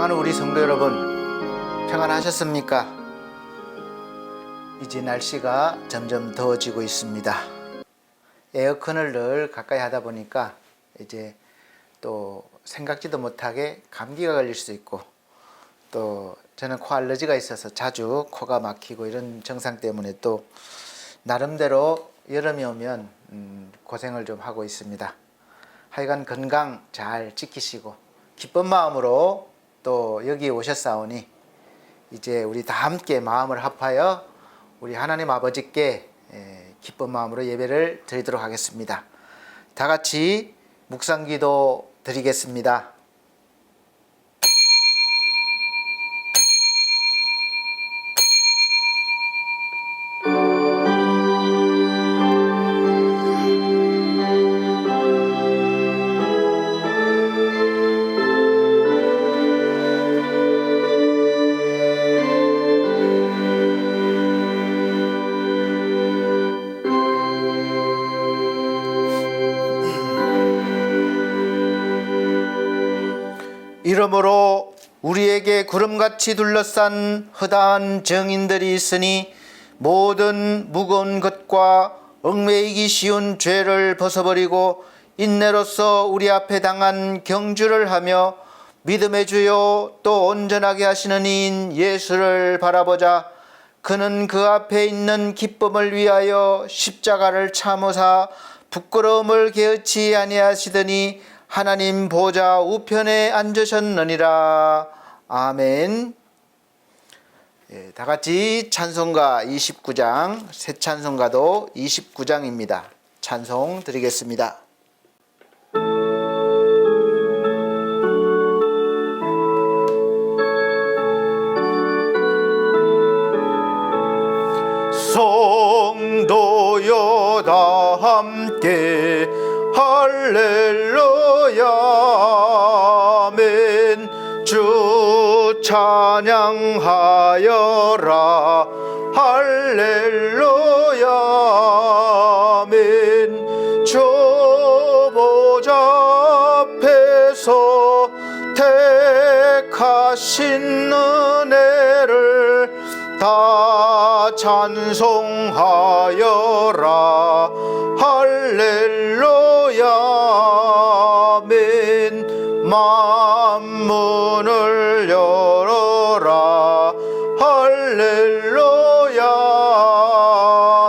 사랑하는 우리 성도 여러분, 평안하셨습니까? 이제 날씨가 점점 더워지고 있습니다. 에어컨을 늘 가까이 하다 보니까 이제 또 생각지도 못하게 감기가 걸릴 수 있고, 또 저는 코 알러지가 있어서 자주 코가 막히고 이런 증상 때문에 또 나름대로 여름이 오면 고생을 좀 하고 있습니다. 하여간 건강 잘 지키시고 기쁜 마음으로 또 여기 오셨사오니 이제 우리 다 함께 마음을 합하여 우리 하나님 아버지께 기쁜 마음으로 예배를 드리도록 하겠습니다. 다 같이 묵상기도 드리겠습니다. 이러므로 우리에게 구름같이 둘러싼 허다한 정인들이 있으니 모든 무거운 것과 얽매이기 쉬운 죄를 벗어버리고 인내로서 우리 앞에 당한 경주를 하며 믿음의 주요 또 온전하게 하시는 이인 예수를 바라보자. 그는 그 앞에 있는 기쁨을 위하여 십자가를 참으사 부끄러움을 개의치 아니하시더니 하나님 보좌 우편에 앉으셨느니라. 아멘. 다 같이 찬송가 29장, 새 찬송가도 29장입니다. 찬송 드리겠습니다. 성도여 다 함께 할렐루야 아멘. 주 찬양하여라 할렐루야 아멘. 주 보좌 앞에서 택하신 은혜를 다 찬송하여라 할렐루야 아멘. 만문을 열어라 할렐루야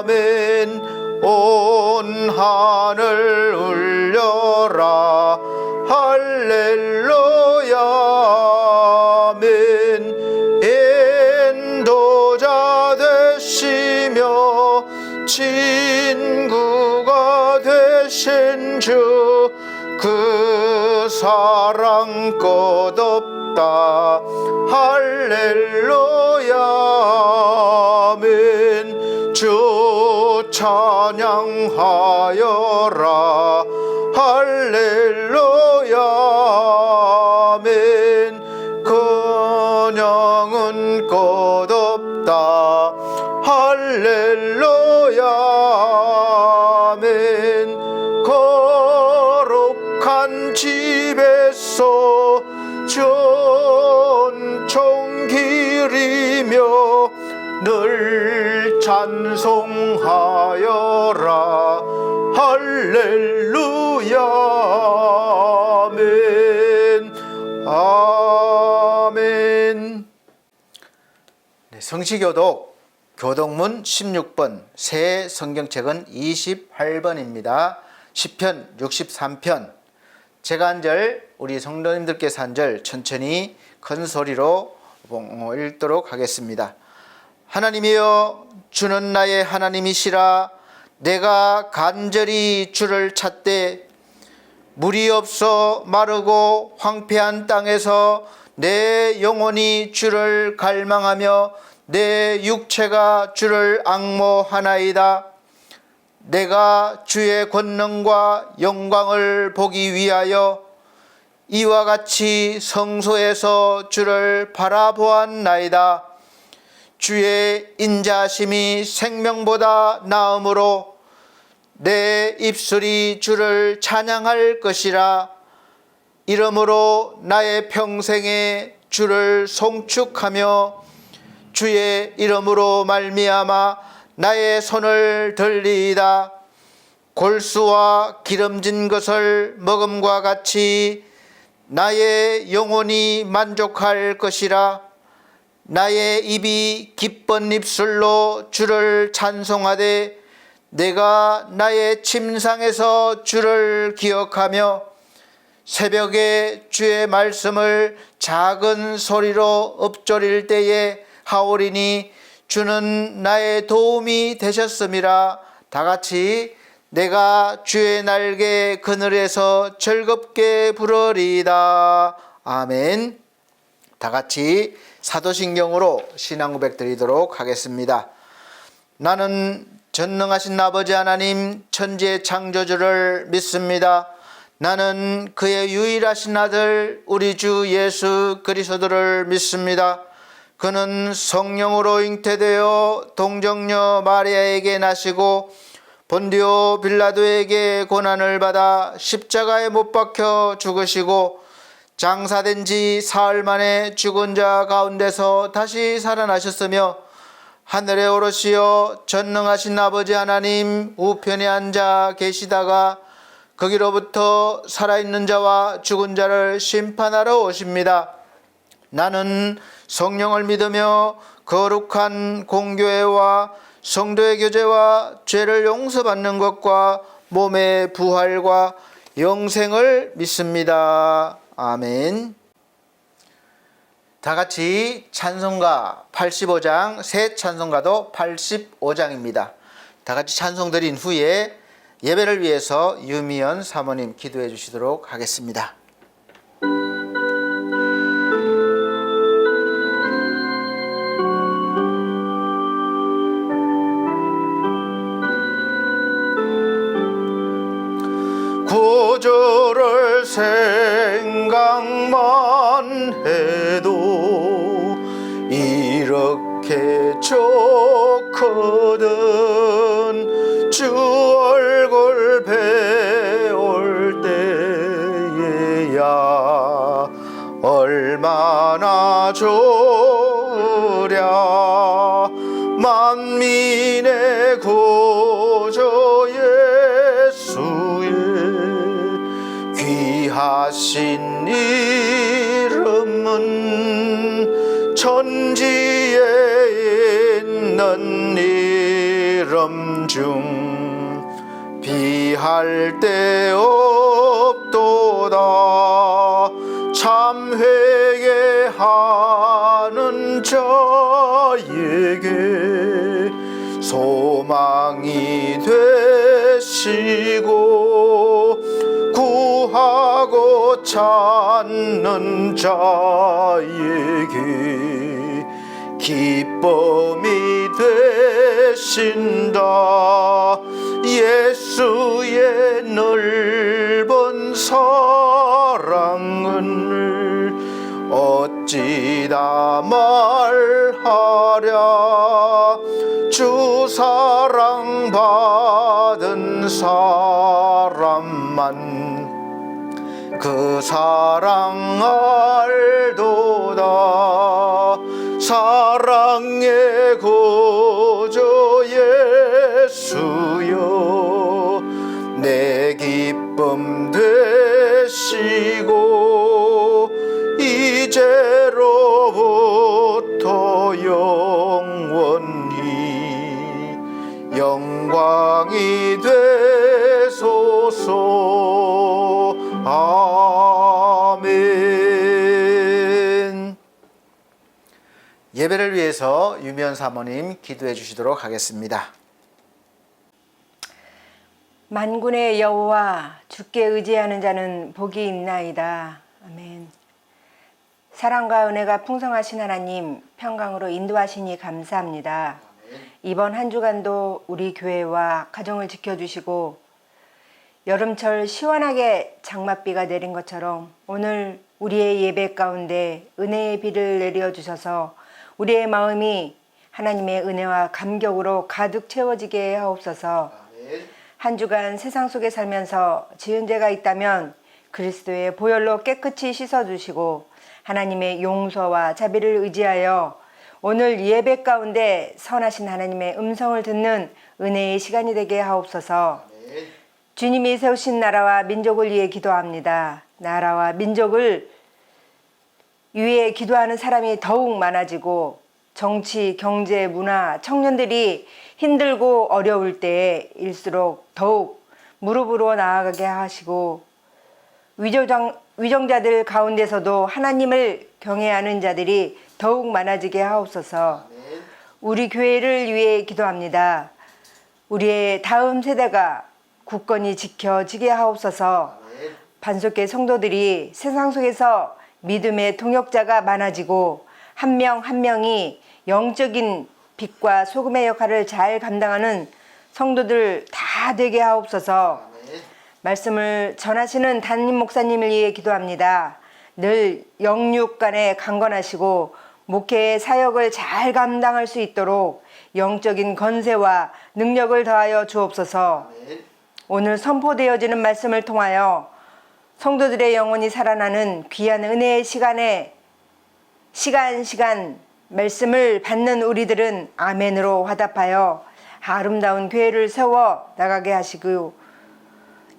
아멘. 온 하늘 울려라 할렐루야 아멘. 인도자 되시며 친구가 되신 주 그 사랑 끝없다 할렐루야 아멘. 주 찬양하여라 할렐루야 아멘. 근영은 끝없다 할렐루야 아멘. 거룩한 집에서 전총 기리며 늘 찬송하여라 할렐루야 아멘. 아멘. 성시교독 교독문 16번, 새 성경책은 28번입니다. 시편 63편. 제가 한 절, 우리 성도님들께서 한 절 천천히 큰 소리로 읽도록 하겠습니다. 하나님이여, 주는 나의 하나님이시라. 내가 간절히 주를 찾되 물이 없어 마르고 황폐한 땅에서 내 영혼이 주를 갈망하며 내 육체가 주를 앙모하나이다. 내가 주의 권능과 영광을 보기 위하여 이와 같이 성소에서 주를 바라보았나이다. 주의 인자하심이 생명보다 나음으로 내 입술이 주를 찬양할 것이라. 이러므로 나의 평생에 주를 송축하며 주의 이름으로 말미암아 나의 손을 들리이다. 골수와 기름진 것을 먹음과 같이 나의 영혼이 만족할 것이라. 나의 입이 기쁜 입술로 주를 찬송하되 내가 나의 침상에서 주를 기억하며 새벽에 주의 말씀을 작은 소리로 읊조릴 때에 하오리니 주는 나의 도움이 되셨음이라. 다 같이 내가 주의 날개 그늘에서 즐겁게 부르리이다. 아멘. 다 같이 사도신경으로 신앙 고백 드리도록 하겠습니다. 나는 전능하신 아버지 하나님 천지의 창조주를 믿습니다. 나는 그의 유일하신 아들 우리 주 예수 그리스도를 믿습니다. 그는 성령으로 잉태되어 동정녀 마리아에게 나시고 본디오 빌라도에게 고난을 받아 십자가에 못 박혀 죽으시고 장사된 지 사흘 만에 죽은 자 가운데서 다시 살아나셨으며 하늘에 오르시어 전능하신 아버지 하나님 우편에 앉아 계시다가 거기로부터 살아있는 자와 죽은 자를 심판하러 오십니다. 나는 성령을 믿으며 거룩한 공교회와 성도의 교제와 죄를 용서받는 것과 몸의 부활과 영생을 믿습니다. 아멘. 다 같이 찬송가 85장, 새 찬송가도 85장입니다. 다 같이 찬송 드린 후에 예배를 위해서 유미연 사모님 기도해 주시도록 하겠습니다. 구주를 생각만 해도 이렇게 좋거든. 주 얼굴 배울 때에야 얼마나 좋으랴. 만민의 구주 예수의 귀하신 이름은 천지에 있는 이름 중 비할 데 없도다. 참 회개하는 자에게 소망이 되시고 구하고 찾는 자에게 기쁨이 되신다. 예수의 넓은 사랑을 어찌다 말하랴. 주 사랑 받은 사람만 그 사랑 알도다. 사랑의 구주 예수여 내 기쁨 되시고 이제로부터 영원히 영광이 되소서. 아멘. 예배를 위해서 유미연 사모님 기도해 주시도록 하겠습니다. 만군의 여호와 주께 의지하는 자는 복이 있나이다. 아멘. 사랑과 은혜가 풍성하신 하나님 평강으로 인도하시니 감사합니다. 이번 한 주간도 우리 교회와 가정을 지켜주시고 여름철 시원하게 장맛비가 내린 것처럼 오늘 우리의 예배 가운데 은혜의 비를 내려주셔서 우리의 마음이 하나님의 은혜와 감격으로 가득 채워지게 하옵소서. 한 주간 세상 속에 살면서 지은 죄가 있다면 그리스도의 보혈로 깨끗이 씻어주시고 하나님의 용서와 자비를 의지하여 오늘 예배 가운데 선하신 하나님의 음성을 듣는 은혜의 시간이 되게 하옵소서. 주님이 세우신 나라와 민족을 위해 기도합니다. 나라와 민족을 위해 기도하는 사람이 더욱 많아지고 정치, 경제, 문화, 청년들이 힘들고 어려울 때일수록 더욱 무릎으로 나아가게 하시고 위정자들 가운데서도 하나님을 경외하는 자들이 더욱 많아지게 하옵소서. 우리 교회를 위해 기도합니다. 우리의 다음 세대가 굳건히 지켜지게 하옵소서. 반석계 성도들이 세상 속에서 믿음의 동역자가 많아지고 한 명 한 명이 영적인 빛과 소금의 역할을 잘 감당하는 성도들 다 되게 하옵소서. 말씀을 전하시는 담임 목사님을 위해 기도합니다. 늘 영육 간에 강건하시고 목회의 사역을 잘 감당할 수 있도록 영적인 건세와 능력을 더하여 주옵소서. 오늘 선포되어지는 말씀을 통하여 성도들의 영혼이 살아나는 귀한 은혜의 시간에 시간 말씀을 받는 우리들은 아멘으로 화답하여 아름다운 교회를 세워 나가게 하시고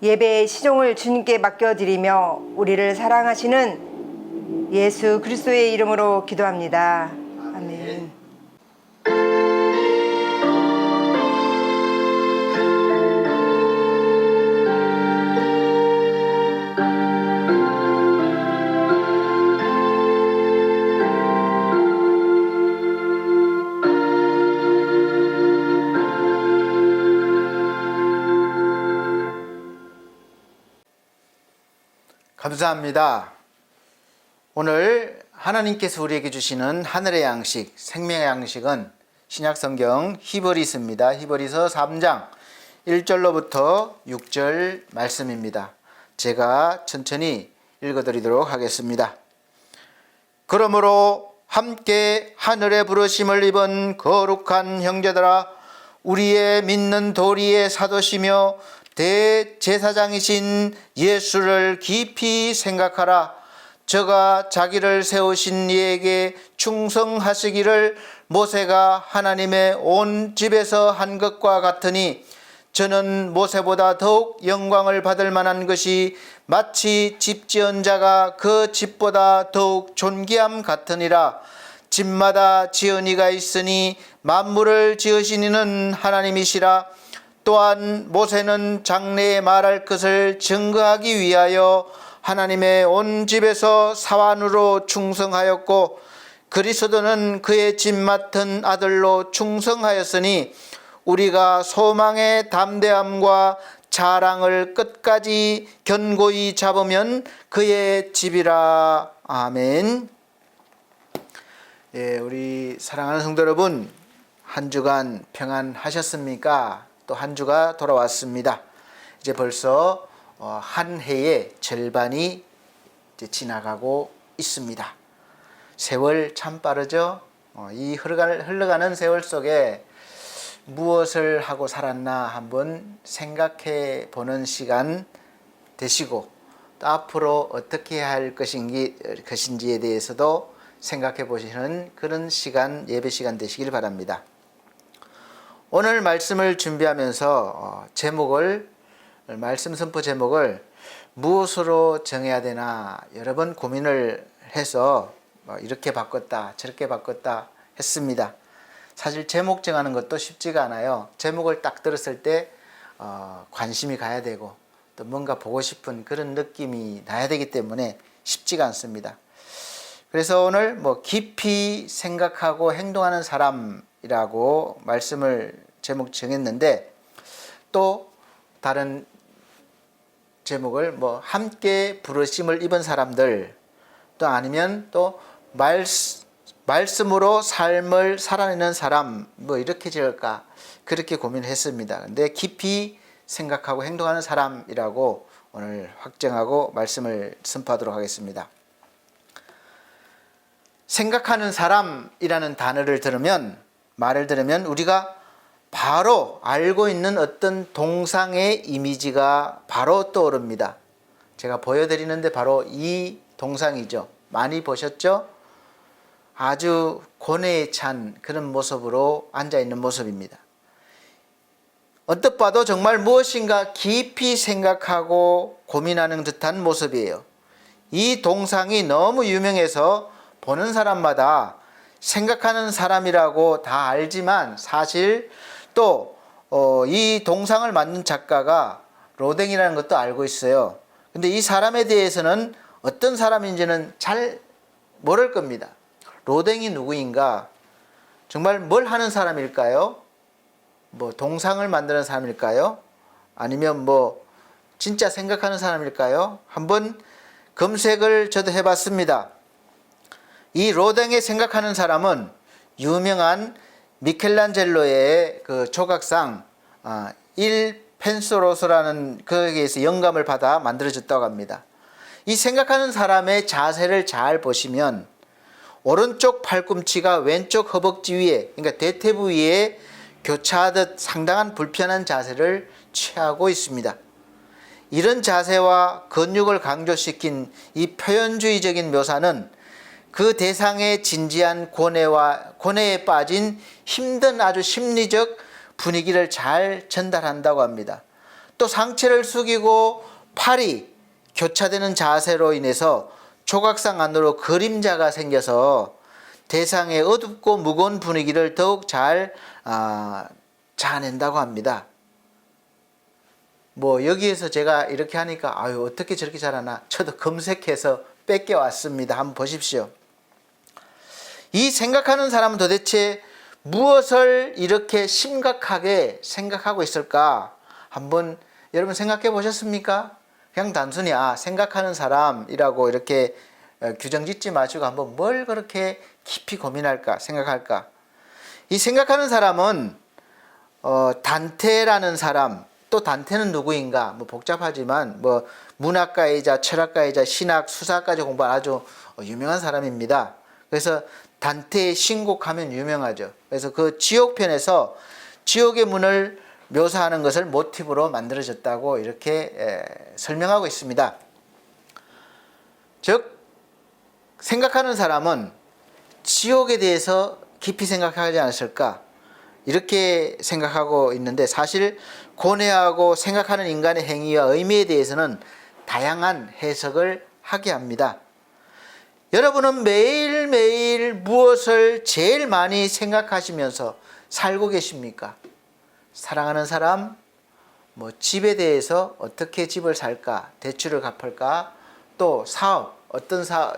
예배의 시종을 주님께 맡겨드리며 우리를 사랑하시는 예수 그리스도의 이름으로 기도합니다. 아멘. 감사합니다. 오늘 하나님께서 우리에게 주시는 하늘의 양식, 생명의 양식은 신약성경 히브리서입니다. 히브리서 3장 1절로부터 6절 말씀입니다. 제가 천천히 읽어드리도록 하겠습니다. 그러므로 함께 하늘의 부르심을 입은 거룩한 형제들아, 우리의 믿는 도리의 사도시며 대제사장이신 예수를 깊이 생각하라. 저가 자기를 세우신 이에게 충성하시기를 모세가 하나님의 온 집에서 한 것과 같으니, 저는 모세보다 더욱 영광을 받을 만한 것이 마치 집 지은 자가 그 집보다 더욱 존귀함 같으니라. 집마다 지은 이가 있으니 만물을 지으신 이는 하나님이시라. 또한 모세는 장래에 말할 것을 증거하기 위하여 하나님의 온 집에서 사환으로 충성하였고, 그리스도는 그의 집 맡은 아들로 충성하였으니 우리가 소망의 담대함과 자랑을 끝까지 견고히 잡으면 그의 집이라. 아멘. 예, 우리 사랑하는 성도 여러분, 한 주간 평안하셨습니까? 또 한 주가 돌아왔습니다. 이제 벌써 한 해의 절반이 이제 지나가고 있습니다. 세월 참 빠르죠? 이 흘러가는 세월 속에 무엇을 하고 살았나 한번 생각해 보는 시간 되시고, 또 앞으로 어떻게 할 것인지에 대해서도 생각해 보시는 그런 시간, 예배 시간 되시길 바랍니다. 오늘 말씀을 준비하면서 말씀 선포 제목을 무엇으로 정해야 되나 여러 번 고민을 해서 이렇게 바꿨다 저렇게 바꿨다 했습니다. 사실 제목 정하는 것도 쉽지가 않아요. 제목을 딱 들었을 때 관심이 가야 되고 또 뭔가 보고 싶은 그런 느낌이 나야 되기 때문에 쉽지가 않습니다. 그래서 오늘 깊이 생각하고 행동하는 사람이라고 말씀을 제목 정했는데, 또 다른 제목을 함께 부르심을 입은 사람들, 또 아니면 또 말씀으로 삶을 살아내는 사람, 이렇게 지을까 그렇게 고민했습니다. 근데 깊이 생각하고 행동하는 사람이라고 오늘 확정하고 말씀을 선포하도록 하겠습니다. 생각하는 사람이라는 말을 들으면 우리가 바로 알고 있는 어떤 동상의 이미지가 바로 떠오릅니다. 제가 보여드리는데 바로 이 동상이죠. 많이 보셨죠? 아주 고뇌에 찬 그런 모습으로 앉아있는 모습입니다. 언뜻 봐도 정말 무엇인가 깊이 생각하고 고민하는 듯한 모습이에요. 이 동상이 너무 유명해서 보는 사람마다 생각하는 사람이라고 다 알지만 사실 또 이 동상을 만든 작가가 로댕이라는 것도 알고 있어요. 근데 이 사람에 대해서는 어떤 사람인지는 잘 모를 겁니다. 로댕이 누구인가? 정말 뭘 하는 사람일까요? 뭐 동상을 만드는 사람일까요? 아니면 뭐 진짜 생각하는 사람일까요? 한번 검색을 저도 해봤습니다. 이 로댕에 생각하는 사람은 유명한 미켈란젤로의 그 조각상 일 펜소로스라는 거기에서 영감을 받아 만들어졌다고 합니다. 이 생각하는 사람의 자세를 잘 보시면 오른쪽 팔꿈치가 왼쪽 허벅지 위에, 그러니까 대퇴부 위에 교차하듯 상당한 불편한 자세를 취하고 있습니다. 이런 자세와 근육을 강조시킨 이 표현주의적인 묘사는 그 대상의 진지한 고뇌에 빠진 힘든 아주 심리적 분위기를 잘 전달한다고 합니다. 또 상체를 숙이고 팔이 교차되는 자세로 인해서 조각상 안으로 그림자가 생겨서 대상의 어둡고 무거운 분위기를 더욱 잘 자아낸다고 합니다. 뭐 여기에서 제가 이렇게 하니까 아유 어떻게 저렇게 잘하나 저도 검색해서 뺏겨왔습니다. 한번 보십시오. 이 생각하는 사람은 도대체 무엇을 이렇게 심각하게 생각하고 있을까? 한번 여러분 생각해 보셨습니까? 그냥 단순히 생각하는 사람이라고 이렇게 규정 짓지 마시고 한번 뭘 그렇게 깊이 고민할까 생각할까? 이 생각하는 사람은 단테라는 사람, 또 단테는 누구인가? 뭐 복잡하지만 뭐 문학가이자 철학가이자 신학, 수사까지 공부한 아주 유명한 사람입니다. 그래서 단테의 신곡하면 유명하죠. 그래서 그 지옥편에서 지옥의 문을 묘사하는 것을 모티브로 만들어졌다고 이렇게 설명하고 있습니다. 즉 생각하는 사람은 지옥에 대해서 깊이 생각하지 않았을까? 이렇게 생각하고 있는데 사실 고뇌하고 생각하는 인간의 행위와 의미에 대해서는 다양한 해석을 하게 합니다. 여러분은 매일매일 무엇을 제일 많이 생각하시면서 살고 계십니까? 사랑하는 사람, 뭐 집에 대해서 어떻게 집을 살까, 대출을 갚을까, 또 사업,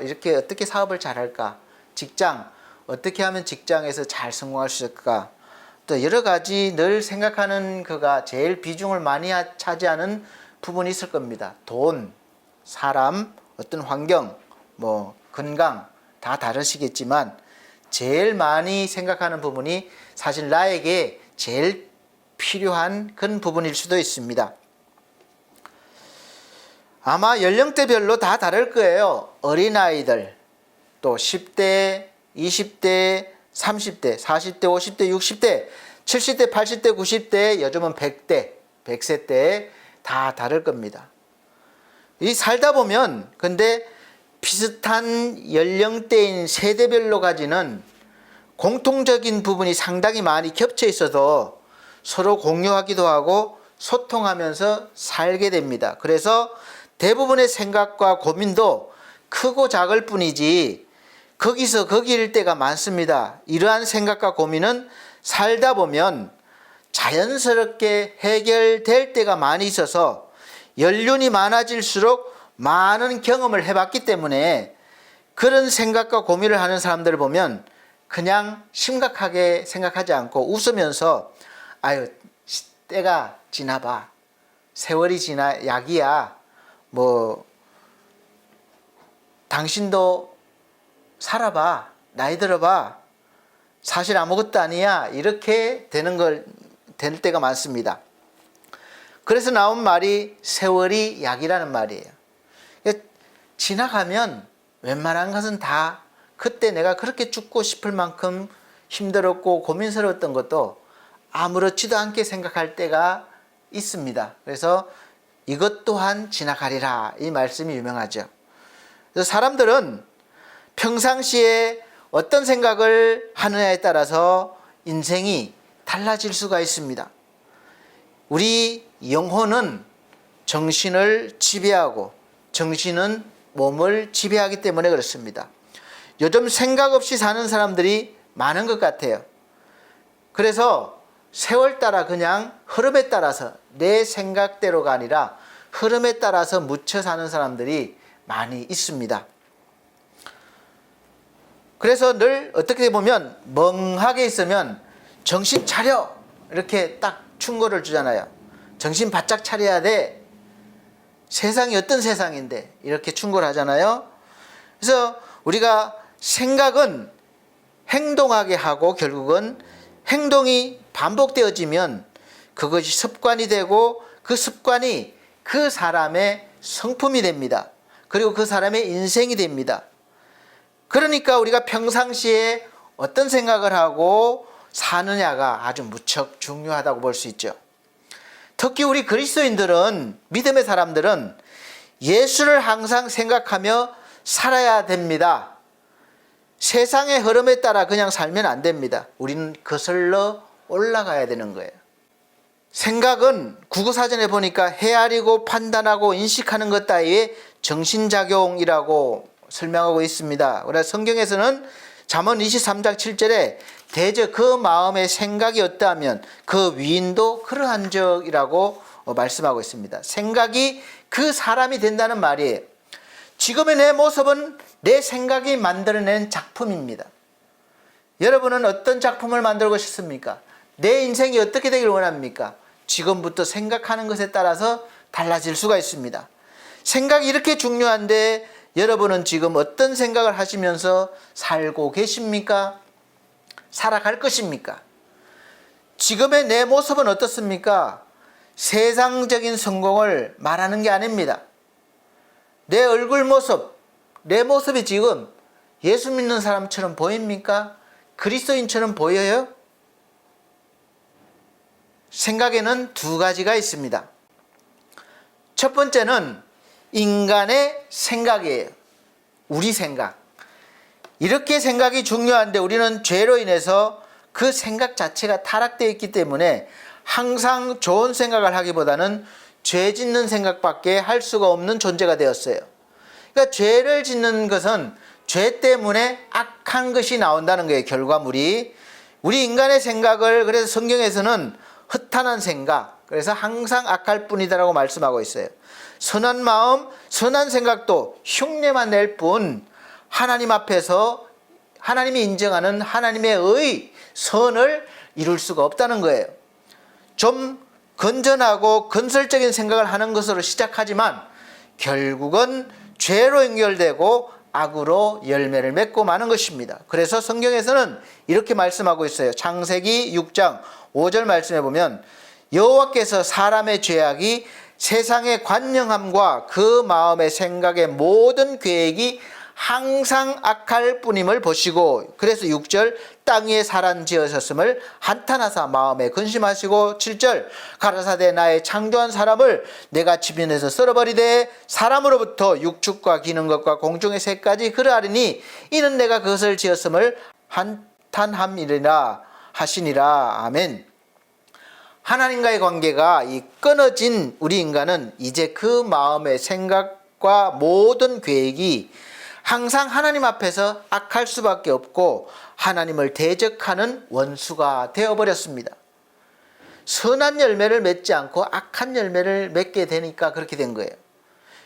이렇게 어떻게 사업을 잘할까, 직장, 어떻게 하면 직장에서 잘 성공할 수 있을까, 또 여러 가지 늘 생각하는 그가 제일 비중을 많이 차지하는 부분이 있을 겁니다. 돈, 사람, 어떤 환경, 뭐 건강 다 다르시겠지만 제일 많이 생각하는 부분이 사실 나에게 제일 필요한 그런 부분일 수도 있습니다. 아마 연령대별로 다 다를 거예요. 어린아이들, 또 10대, 20대, 30대, 40대, 50대, 60대, 70대, 80대, 90대, 요즘은 100대, 100세 때 다 다를 겁니다. 이 살다 보면 근데 비슷한 연령대인 세대별로 가지는 공통적인 부분이 상당히 많이 겹쳐 있어서 서로 공유하기도 하고 소통하면서 살게 됩니다. 그래서 대부분의 생각과 고민도 크고 작을 뿐이지 거기서 거기일 때가 많습니다. 이러한 생각과 고민은 살다 보면 자연스럽게 해결될 때가 많이 있어서 연륜이 많아질수록 많은 경험을 해봤기 때문에 그런 생각과 고민을 하는 사람들을 보면 그냥 심각하게 생각하지 않고 웃으면서 아유 때가 지나봐, 세월이 지나 약이야, 뭐 당신도 살아봐, 나이 들어봐, 사실 아무것도 아니야, 이렇게 될 때가 많습니다. 그래서 나온 말이 세월이 약이라는 말이에요. 지나가면 웬만한 것은 다 그때 내가 그렇게 죽고 싶을 만큼 힘들었고 고민스러웠던 것도 아무렇지도 않게 생각할 때가 있습니다. 그래서 이것 또한 지나가리라 이 말씀이 유명하죠. 그래서 사람들은 평상시에 어떤 생각을 하느냐에 따라서 인생이 달라질 수가 있습니다. 우리 영혼은 정신을 지배하고 정신은 몸을 지배하기 때문에 그렇습니다. 요즘 생각 없이 사는 사람들이 많은 것 같아요. 그래서 세월 따라 그냥 흐름에 따라서 내 생각대로가 아니라 흐름에 따라서 묻혀 사는 사람들이 많이 있습니다. 그래서 늘 어떻게 보면 멍하게 있으면 정신 차려 이렇게 딱 충고를 주잖아요. 정신 바짝 차려야 돼. 세상이 어떤 세상인데 이렇게 충고를 하잖아요. 그래서 우리가 생각은 행동하게 하고 결국은 행동이 반복되어지면 그것이 습관이 되고 그 습관이 그 사람의 성품이 됩니다. 그리고 그 사람의 인생이 됩니다. 그러니까 우리가 평상시에 어떤 생각을 하고 사느냐가 아주 무척 중요하다고 볼 수 있죠. 특히 우리 그리스도인들은, 믿음의 사람들은 예수를 항상 생각하며 살아야 됩니다. 세상의 흐름에 따라 그냥 살면 안 됩니다. 우리는 거슬러 올라가야 되는 거예요. 생각은 국어사전에 보니까 헤아리고 판단하고 인식하는 것 따위의 정신작용이라고 설명하고 있습니다. 그래서 성경에서는 잠언 23장 7절에 대저 그 마음의 생각이 어떠하면 그 위인도 그러한 적이라고 말씀하고 있습니다. 생각이 그 사람이 된다는 말이에요. 지금의 내 모습은 내 생각이 만들어낸 작품입니다. 여러분은 어떤 작품을 만들고 싶습니까? 내 인생이 어떻게 되길 원합니까? 지금부터 생각하는 것에 따라서 달라질 수가 있습니다. 생각이 이렇게 중요한데 여러분은 지금 어떤 생각을 하시면서 살고 계십니까? 살아갈 것입니까? 지금의 내 모습은 어떻습니까? 세상적인 성공을 말하는 게 아닙니다. 내 얼굴 모습, 내 모습이 지금 예수 믿는 사람처럼 보입니까? 그리스도인처럼 보여요? 생각에는 두 가지가 있습니다. 첫 번째는 인간의 생각이에요. 우리 생각. 이렇게 생각이 중요한데 우리는 죄로 인해서 그 생각 자체가 타락되어 있기 때문에 항상 좋은 생각을 하기보다는 죄 짓는 생각밖에 할 수가 없는 존재가 되었어요. 그러니까 죄를 짓는 것은 죄 때문에 악한 것이 나온다는 거예요. 결과물이. 우리 인간의 생각을 그래서 성경에서는 허탄한 생각, 그래서 항상 악할 뿐이다라고 말씀하고 있어요. 선한 마음, 선한 생각도 흉내만 낼 뿐 하나님 앞에서 하나님이 인정하는 하나님의 의, 선을 이룰 수가 없다는 거예요. 좀 건전하고 건설적인 생각을 하는 것으로 시작하지만 결국은 죄로 연결되고 악으로 열매를 맺고 마는 것입니다. 그래서 성경에서는 이렇게 말씀하고 있어요. 창세기 6장 5절 말씀해 보면 여호와께서 사람의 죄악이 세상의 관영함과 그 마음의 생각의 모든 계획이 항상 악할 뿐임을 보시고, 그래서 6절 땅 위에 사람 지으셨음을 한탄하사 마음에 근심하시고, 7절 가라사대 나의 창조한 사람을 내가 지면에서 썰어버리되 사람으로부터 육축과 기는 것과 공중의 새까지 그러하리니 이는 내가 그것을 지었음을 한탄함이리라 하시니라. 아멘. 하나님과의 관계가 이 끊어진 우리 인간은 이제 그 마음의 생각과 모든 계획이 항상 하나님 앞에서 악할 수밖에 없고 하나님을 대적하는 원수가 되어버렸습니다. 선한 열매를 맺지 않고 악한 열매를 맺게 되니까 그렇게 된 거예요.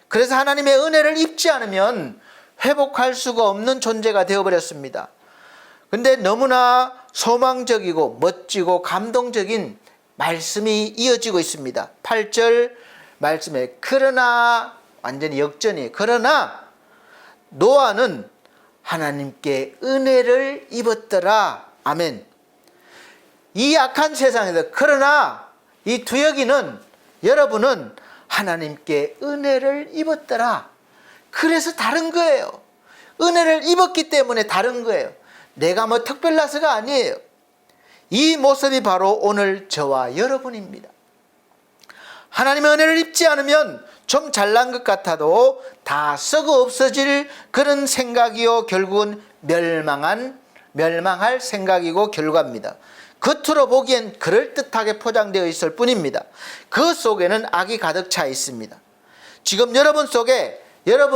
그래서 하나님의 은혜를 입지 않으면 회복할 수가 없는 존재가 되어버렸습니다. 근데 너무나 소망적이고 멋지고 감동적인 말씀이 이어지고 있습니다. 8절 말씀에 그러나, 완전히 역전이에요. 그러나 노아는 하나님께 은혜를 입었더라. 아멘. 이 악한 세상에서 그러나 이 두여기는 여러분은 하나님께 은혜를 입었더라. 그래서 다른 거예요. 은혜를 입었기 때문에 다른 거예요. 내가 뭐 특별나서가 아니에요. 이 모습이 바로 오늘 저와 여러분입니다. 하나님의 은혜를 입지 않으면 좀 잘난 것 같아도 다 썩어 없어질 그런 생각이요 결국은 멸망할 생각이고 결과입니다. 겉으로 보기엔 그럴듯하게 포장되어 있을 뿐입니다. 그 속에는 악이 가득 차 있습니다. 지금 여러분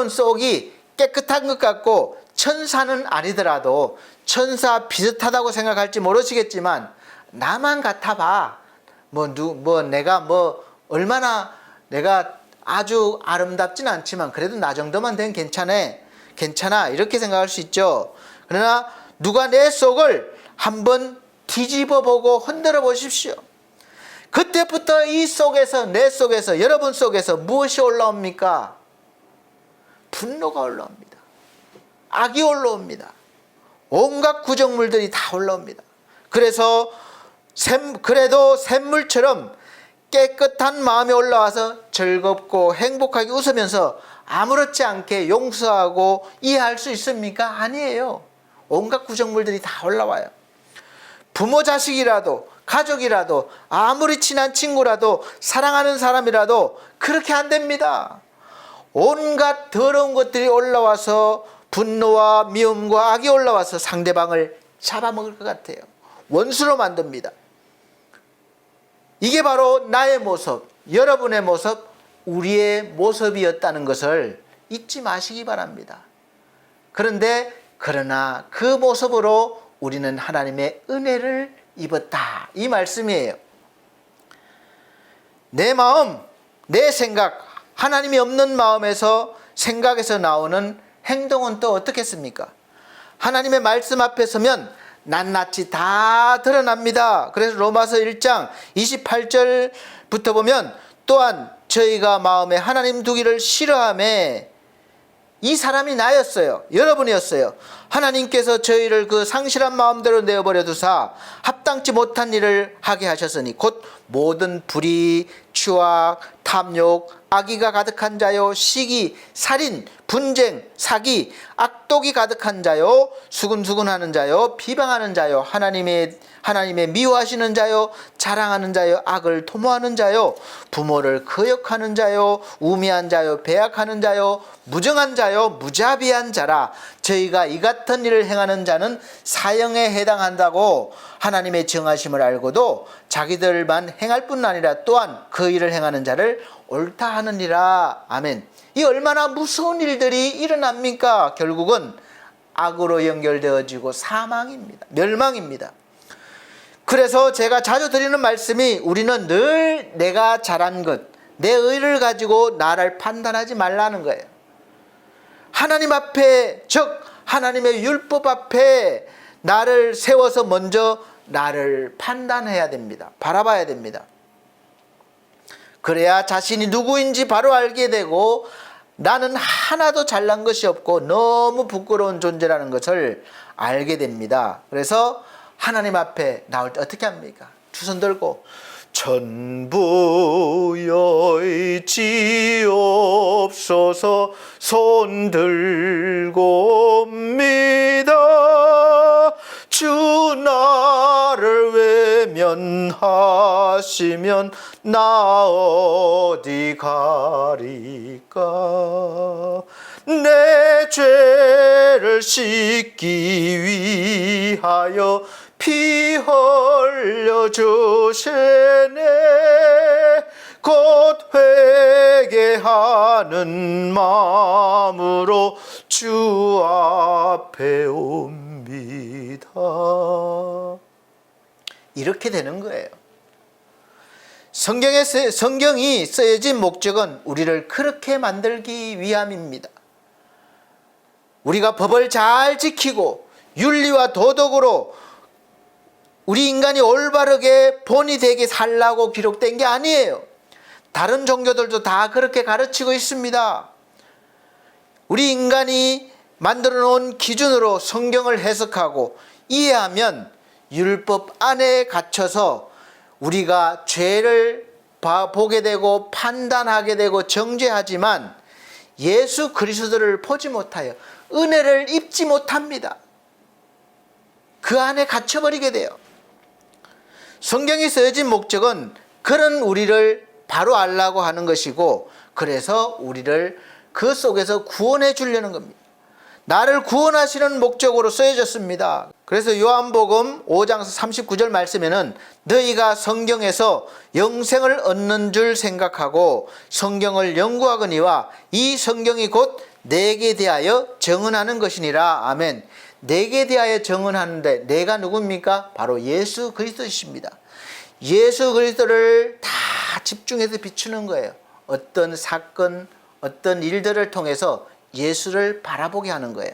속이 깨끗한 것 같고 천사는 아니더라도 천사 비슷하다고 생각할지 모르시겠지만 나만 같아봐. 얼마나 내가 아주 아름답진 않지만 그래도 나 정도만 되면 괜찮아 이렇게 생각할 수 있죠. 그러나 누가 내 속을 한번 뒤집어 보고 흔들어 보십시오. 그때부터 내 속에서 여러분 속에서 무엇이 올라옵니까? 분노가 올라옵니다. 악이 올라옵니다. 온갖 구정물들이 다 올라옵니다. 그래도 샘물처럼 깨끗한 마음이 올라와서 즐겁고 행복하게 웃으면서 아무렇지 않게 용서하고 이해할 수 있습니까? 아니에요. 온갖 구정물들이 다 올라와요. 부모 자식이라도 가족이라도 아무리 친한 친구라도 사랑하는 사람이라도 그렇게 안 됩니다. 온갖 더러운 것들이 올라와서 분노와 미움과 악이 올라와서 상대방을 잡아먹을 것 같아요. 원수로 만듭니다. 이게 바로 나의 모습, 여러분의 모습, 우리의 모습이었다는 것을 잊지 마시기 바랍니다. 그러나 그 모습으로 우리는 하나님의 은혜를 입었다. 이 말씀이에요. 내 마음, 내 생각, 하나님이 없는 마음에서 생각에서 나오는 행동은 또 어떻겠습니까? 하나님의 말씀 앞에 서면 낱낱이 다 드러납니다. 그래서 로마서 1장 28절부터 보면 또한 저희가 마음에 하나님 두기를 싫어하며 이 사람이 나였어요. 여러분이었어요. 하나님께서 저희를 그 상실한 마음대로 내어버려 두사 합당치 못한 일을 하게 하셨으니 곧 모든 불의, 추악, 탐욕, 악의가 가득한 자요, 시기, 살인, 분쟁, 사기, 악독이 가득한 자요, 수근수근하는 자요, 비방하는 자요, 하나님의 미워하시는 자요, 자랑하는 자요, 악을 도모하는 자요, 부모를 거역하는 자요, 우매한 자요, 배약하는 자요, 무정한 자요, 무자비한 자라. 저희가 이 같은 일을 행하는 자는 사형에 해당한다고 하나님의 정하심을 알고도 자기들만 행할 뿐 아니라 또한 그 일을 행하는 자를 옳다 하느니라. 아멘. 이 얼마나 무서운 일들이 일어납니까? 결국은 악으로 연결되어지고 사망입니다. 멸망입니다. 그래서 제가 자주 드리는 말씀이 우리는 늘 내가 잘한 것, 내 의를 가지고 나를 판단하지 말라는 거예요. 하나님 앞에, 즉 하나님의 율법 앞에 나를 세워서 먼저 나를 판단해야 됩니다. 바라봐야 됩니다. 그래야 자신이 누구인지 바로 알게 되고 나는 하나도 잘난 것이 없고 너무 부끄러운 존재라는 것을 알게 됩니다. 그래서 하나님 앞에 나올 때 어떻게 합니까? 두 손 들고 전부 여의지옵소서 손 들고 옵니다. 주 나를 외면하시면 나 어디 가리까. 내 죄를 씻기 위하여 피 흘려 주시네. 곧 회개하는 마음으로 주 앞에 옵니다. 이렇게 되는 거예요. 성경이 쓰여진 목적은 우리를 그렇게 만들기 위함입니다. 우리가 법을 잘 지키고 윤리와 도덕으로 우리 인간이 올바르게 본이 되게 살라고 기록된 게 아니에요. 다른 종교들도 다 그렇게 가르치고 있습니다. 우리 인간이 만들어 놓은 기준으로 성경을 해석하고 이해하면 율법 안에 갇혀서 우리가 죄를 보게 되고 판단하게 되고 정죄하지만 예수 그리스도를 보지 못하여 은혜를 입지 못합니다. 그 안에 갇혀버리게 돼요. 성경이 쓰여진 목적은 그런 우리를 바로 알라고 하는 것이고, 그래서 우리를 그 속에서 구원해 주려는 겁니다. 나를 구원하시는 목적으로 쓰여졌습니다. 그래서 요한복음 5장 39절 말씀에는 너희가 성경에서 영생을 얻는 줄 생각하고 성경을 연구하거니와 이 성경이 곧 내게 대하여 증언하는 것이니라. 아멘. 내게 대하여 증언하는데 내가 누굽니까? 바로 예수 그리스도이십니다. 예수 그리스도를 다 집중해서 비추는 거예요. 어떤 사건, 어떤 일들을 통해서 예수를 바라보게 하는 거예요.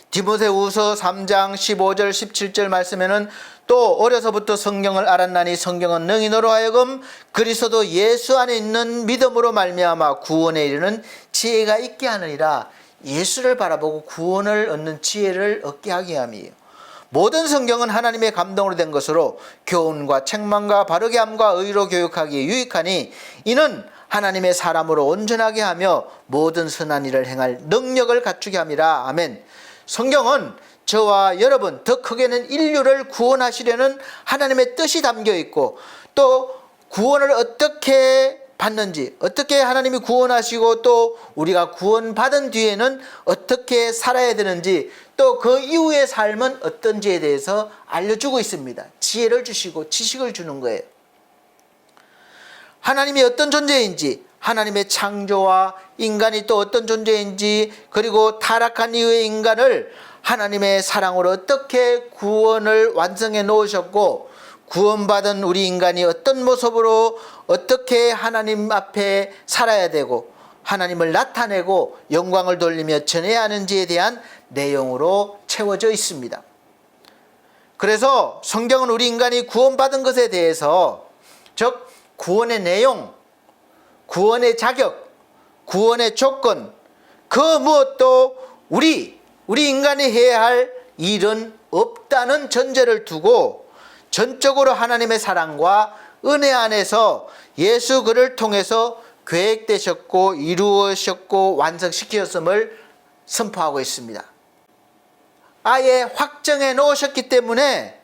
디모데후서 3장 15절 17절 말씀에는 또 어려서부터 성경을 알았나니 성경은 능히 너로 하여금 그리스도 예수 안에 있는 믿음으로 말미암아 구원에 이르는 지혜가 있게 하느니라. 예수를 바라보고 구원을 얻는 지혜를 얻게 하게 함이에요. 모든 성경은 하나님의 감동으로 된 것으로 교훈과 책망과 바르게 함과 의로 교육하기에 유익하니 이는 하나님의 사람으로 온전하게 하며 모든 선한 일을 행할 능력을 갖추게 함이라. 아멘. 성경은 저와 여러분, 더 크게는 인류를 구원하시려는 하나님의 뜻이 담겨 있고, 또 구원을 어떻게 받는지, 어떻게 하나님이 구원하시고 또 우리가 구원받은 뒤에는 어떻게 살아야 되는지, 또 그 이후의 삶은 어떤지에 대해서 알려주고 있습니다. 지혜를 주시고 지식을 주는 거예요. 하나님이 어떤 존재인지, 하나님의 창조와 인간이 또 어떤 존재인지, 그리고 타락한 이후의 인간을 하나님의 사랑으로 어떻게 구원을 완성해 놓으셨고, 구원받은 우리 인간이 어떤 모습으로 어떻게 하나님 앞에 살아야 되고 하나님을 나타내고 영광을 돌리며 전해야 하는지에 대한 내용으로 채워져 있습니다. 그래서 성경은 우리 인간이 구원받은 것에 대해서, 즉 구원의 내용, 구원의 자격, 구원의 조건, 그 무엇도 우리 인간이 해야 할 일은 없다는 전제를 두고 전적으로 하나님의 사랑과 은혜 안에서 예수 그를 통해서 계획되셨고 이루어졌고 완성시켰음을 선포하고 있습니다. 아예 확정해 놓으셨기 때문에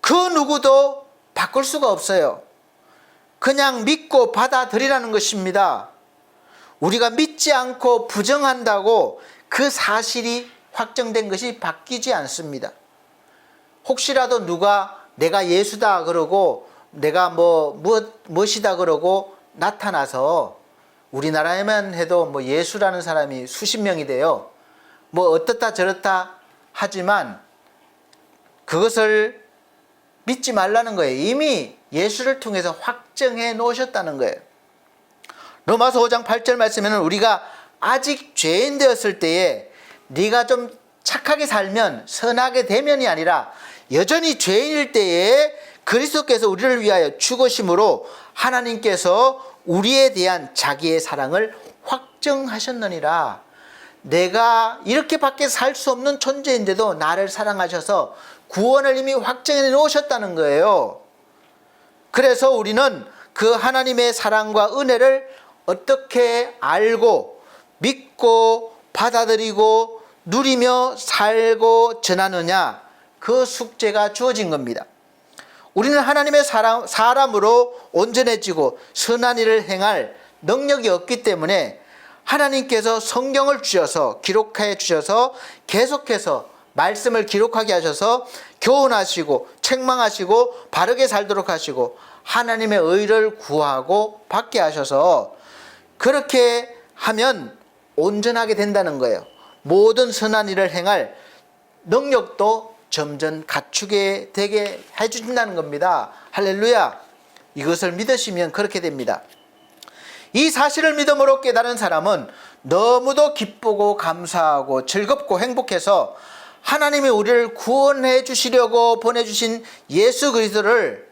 그 누구도 바꿀 수가 없어요. 그냥 믿고 받아들이라는 것입니다. 우리가 믿지 않고 부정한다고 그 사실이 확정된 것이 바뀌지 않습니다. 혹시라도 누가 내가 예수다 그러고 내가 무엇이다 그러고 나타나서, 우리나라에만 해도 예수라는 사람이 수십 명이 돼요. 어떻다 저렇다 하지만 그것을 믿지 말라는 거예요. 이미 예수를 통해서 확정해 놓으셨다는 거예요. 로마서 5장 8절 말씀에는 우리가 아직 죄인 되었을 때에 네가 좀 착하게 살면, 선하게 되면이 아니라 여전히 죄인일 때에 그리스도께서 우리를 위하여 죽으심으로 하나님께서 우리에 대한 자기의 사랑을 확정하셨느니라. 내가 이렇게밖에 살 수 없는 존재인데도 나를 사랑하셔서 구원을 이미 확정해 놓으셨다는 거예요. 그래서 우리는 그 하나님의 사랑과 은혜를 어떻게 알고 믿고 받아들이고 누리며 살고 전하느냐, 그 숙제가 주어진 겁니다. 우리는 하나님의 사람으로 온전해지고 선한 일을 행할 능력이 없기 때문에 하나님께서 성경을 주셔서 기록해 주셔서 계속해서 말씀을 기록하게 하셔서 교훈하시고 책망하시고 바르게 살도록 하시고 하나님의 의를 구하고 받게 하셔서 그렇게 하면 온전하게 된다는 거예요. 모든 선한 일을 행할 능력도 점점 갖추게 되게 해주신다는 겁니다. 할렐루야. 이것을 믿으시면 그렇게 됩니다. 이 사실을 믿음으로 깨달은 사람은 너무도 기쁘고 감사하고 즐겁고 행복해서 하나님이 우리를 구원해 주시려고 보내주신 예수 그리스도를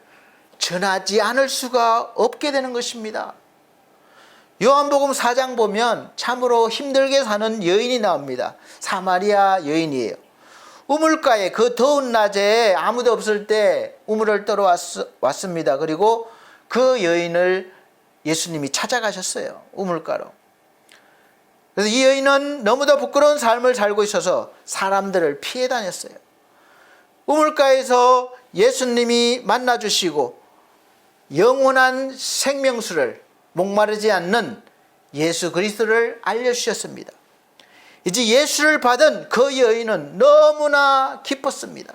전하지 않을 수가 없게 되는 것입니다. 요한복음 4장 보면 참으로 힘들게 사는 여인이 나옵니다. 사마리아 여인이에요. 우물가에 그 더운 낮에 아무도 없을 때 우물을 떠러 왔습니다. 그리고 그 여인을 예수님이 찾아가셨어요. 우물가로. 그래서 이 여인은 너무도 부끄러운 삶을 살고 있어서 사람들을 피해 다녔어요. 우물가에서 예수님이 만나주시고 영원한 생명수를, 목마르지 않는 예수 그리스도를 알려주셨습니다. 이제 예수를 받은 그 여인은 너무나 기뻤습니다.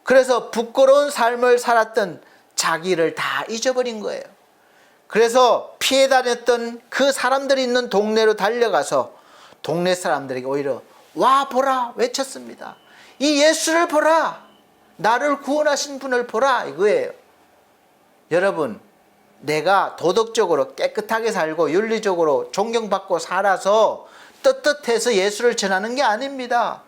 그래서 부끄러운 삶을 살았던 자기를 다 잊어버린 거예요. 그래서 피해 다녔던 그 사람들이 있는 동네로 달려가서 동네 사람들에게 오히려 와 보라 외쳤습니다. 이 예수를 보라, 나를 구원하신 분을 보라, 이거예요. 여러분, 내가 도덕적으로 깨끗하게 살고 윤리적으로 존경받고 살아서 떳떳해서 예수를 전하는 게 아닙니다.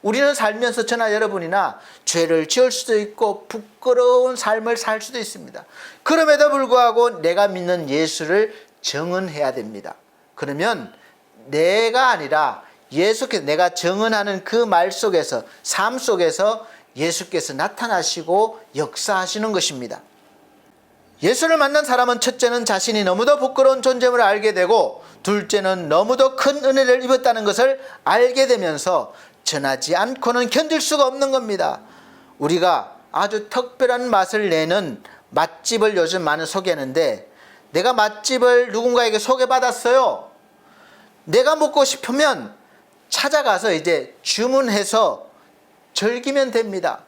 우리는 살면서 저나 여러분이나 죄를 지을 수도 있고 부끄러운 삶을 살 수도 있습니다. 그럼에도 불구하고 내가 믿는 예수를 정언해야 됩니다. 그러면 내가 아니라 예수께서, 내가 정언하는 그 말 속에서, 삶 속에서 예수께서 나타나시고 역사하시는 것입니다. 예수를 만난 사람은 첫째는 자신이 너무도 부끄러운 존재임을 알게 되고, 둘째는 너무도 큰 은혜를 입었다는 것을 알게 되면서 전하지 않고는 견딜 수가 없는 겁니다. 우리가 아주 특별한 맛을 내는 맛집을 요즘 많이 소개하는데, 내가 맛집을 누군가에게 소개받았어요. 내가 먹고 싶으면 찾아가서 이제 주문해서 즐기면 됩니다.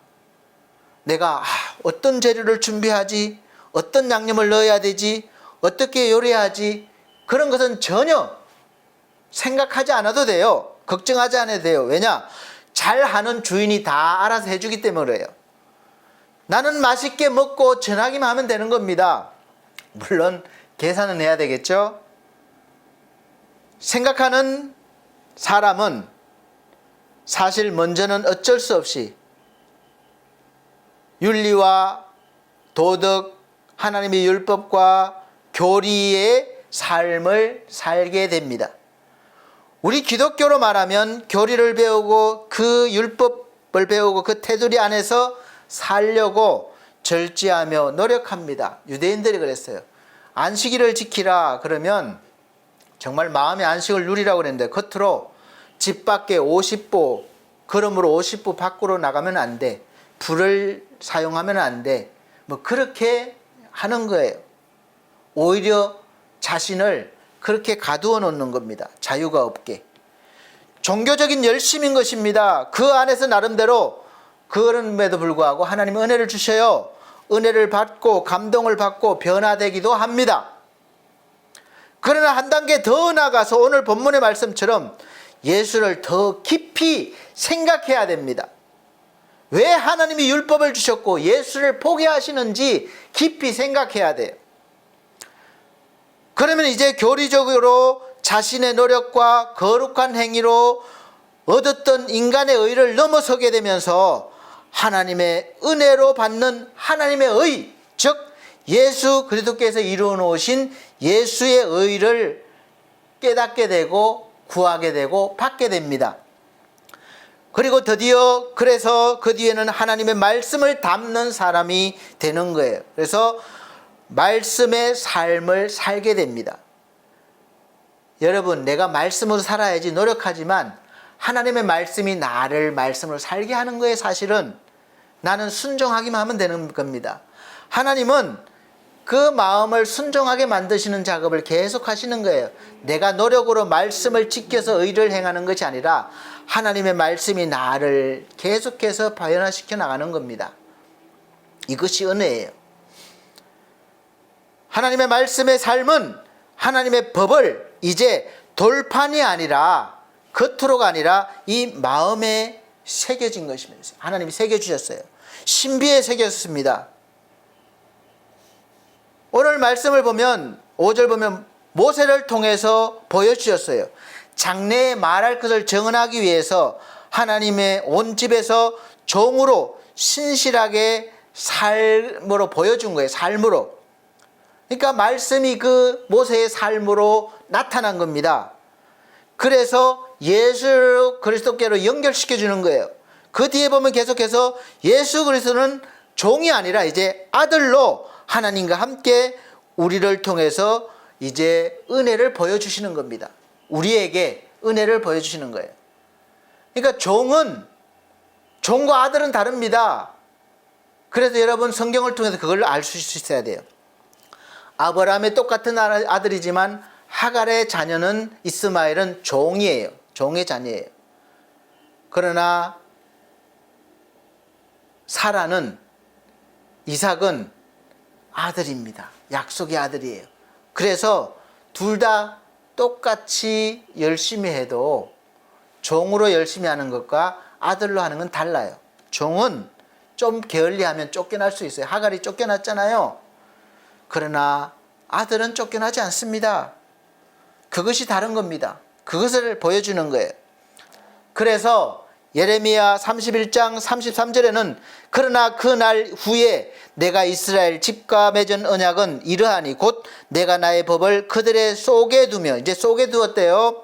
내가 어떤 재료를 준비하지, 어떤 양념을 넣어야 되지, 어떻게 요리하지, 그런 것은 전혀 생각하지 않아도 돼요. 걱정하지 않아도 돼요. 왜냐? 잘하는 주인이 다 알아서 해주기 때문에 그래요. 나는 맛있게 먹고 전하기만 하면 되는 겁니다. 물론 계산은 해야 되겠죠. 생각하는 사람은 사실 먼저는 어쩔 수 없이 윤리와 도덕, 하나님의 율법과 교리의 삶을 살게 됩니다. 우리 기독교로 말하면 교리를 배우고 그 율법을 배우고 그 테두리 안에서 살려고 절제하며 노력합니다. 유대인들이 그랬어요. 안식일을 지키라 그러면 정말 마음의 안식을 누리라고 그랬는데, 겉으로 집 밖에 50보, 걸음으로 50보 밖으로 나가면 안 돼. 불을 사용하면 안 돼. 뭐 그렇게 하는 거예요. 오히려 자신을 그렇게 가두어 놓는 겁니다. 자유가 없게. 종교적인 열심인 것입니다. 그 안에서 나름대로, 그럼에도 불구하고 하나님은 은혜를 주셔요. 은혜를 받고 감동을 받고 변화되기도 합니다. 그러나 한 단계 더 나가서 오늘 본문의 말씀처럼 예수를 더 깊이 생각해야 됩니다. 왜 하나님이 율법을 주셨고 예수를 포기하시는지 깊이 생각해야 돼요. 그러면 이제 교리적으로 자신의 노력과 거룩한 행위로 얻었던 인간의 의를 넘어서게 되면서 하나님의 은혜로 받는 하나님의 의, 즉 예수 그리스도께서 이루어 놓으신 예수의 의를 깨닫게 되고 구하게 되고 받게 됩니다. 그리고 드디어 그래서 그 뒤에는 하나님의 말씀을 담는 사람이 되는 거예요. 그래서 말씀의 삶을 살게 됩니다. 여러분, 내가 말씀으로 살아야지 노력하지만 하나님의 말씀이 나를 말씀으로 살게 하는 거예요. 사실은 나는 순종하기만 하면 되는 겁니다. 하나님은 그 마음을 순종하게 만드시는 작업을 계속 하시는 거예요. 내가 노력으로 말씀을 지켜서 의를 행하는 것이 아니라 하나님의 말씀이 나를 계속해서 발현시켜 나가는 겁니다. 이것이 은혜예요. 하나님의 말씀의 삶은 하나님의 법을 이제 돌판이 아니라, 겉으로가 아니라 이 마음에 새겨진 것입니다. 하나님이 새겨주셨어요. 신비에 새겼습니다. 오늘 말씀을 보면 5절 보면 모세를 통해서 보여주셨어요. 장래에 말할 것을 정언하기 위해서 하나님의 온 집에서 종으로 신실하게 삶으로 보여준 거예요. 삶으로. 그러니까 말씀이 그 모세의 삶으로 나타난 겁니다. 그래서 예수 그리스도께로 연결시켜 주는 거예요. 그 뒤에 보면 계속해서 예수 그리스도는 종이 아니라 이제 아들로 하나님과 함께 우리를 통해서 이제 은혜를 보여주시는 겁니다. 우리에게 은혜를 보여주시는 거예요. 그러니까 종과 아들은 다릅니다. 그래서 여러분 성경을 통해서 그걸 알 수 있어야 돼요. 아브라함의 똑같은 아들이지만 하갈의 자녀는 이스마엘은 종이에요. 종의 자녀예요. 그러나 사라는 이삭은 아들입니다. 약속의 아들이에요. 그래서 둘 다 똑같이 열심히 해도 종으로 열심히 하는 것과 아들로 하는 건 달라요. 종은 좀 게을리하면 쫓겨날 수 있어요. 하갈이 쫓겨났잖아요. 그러나 아들은 쫓겨나지 않습니다. 그것이 다른 겁니다. 그것을 보여주는 거예요. 그래서 예레미야 31장 33절에는 그러나 그 날 후에 내가 이스라엘 집과 맺은 언약은 이러하니 곧 내가 나의 법을 그들의 속에 두며, 이제 속에 두었대요.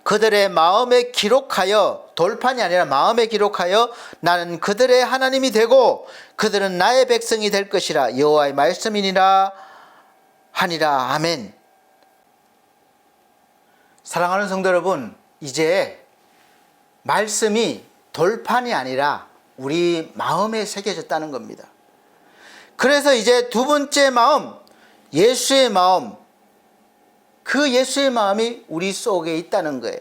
그들의 마음에 기록하여, 돌판이 아니라 마음에 기록하여 나는 그들의 하나님이 되고 그들은 나의 백성이 될 것이라 여호와의 말씀이니라 하니라. 아멘. 사랑하는 성도 여러분, 이제 말씀이 돌판이 아니라 우리 마음에 새겨졌다는 겁니다. 그래서 이제 두 번째 마음, 예수의 마음, 그 예수의 마음이 우리 속에 있다는 거예요.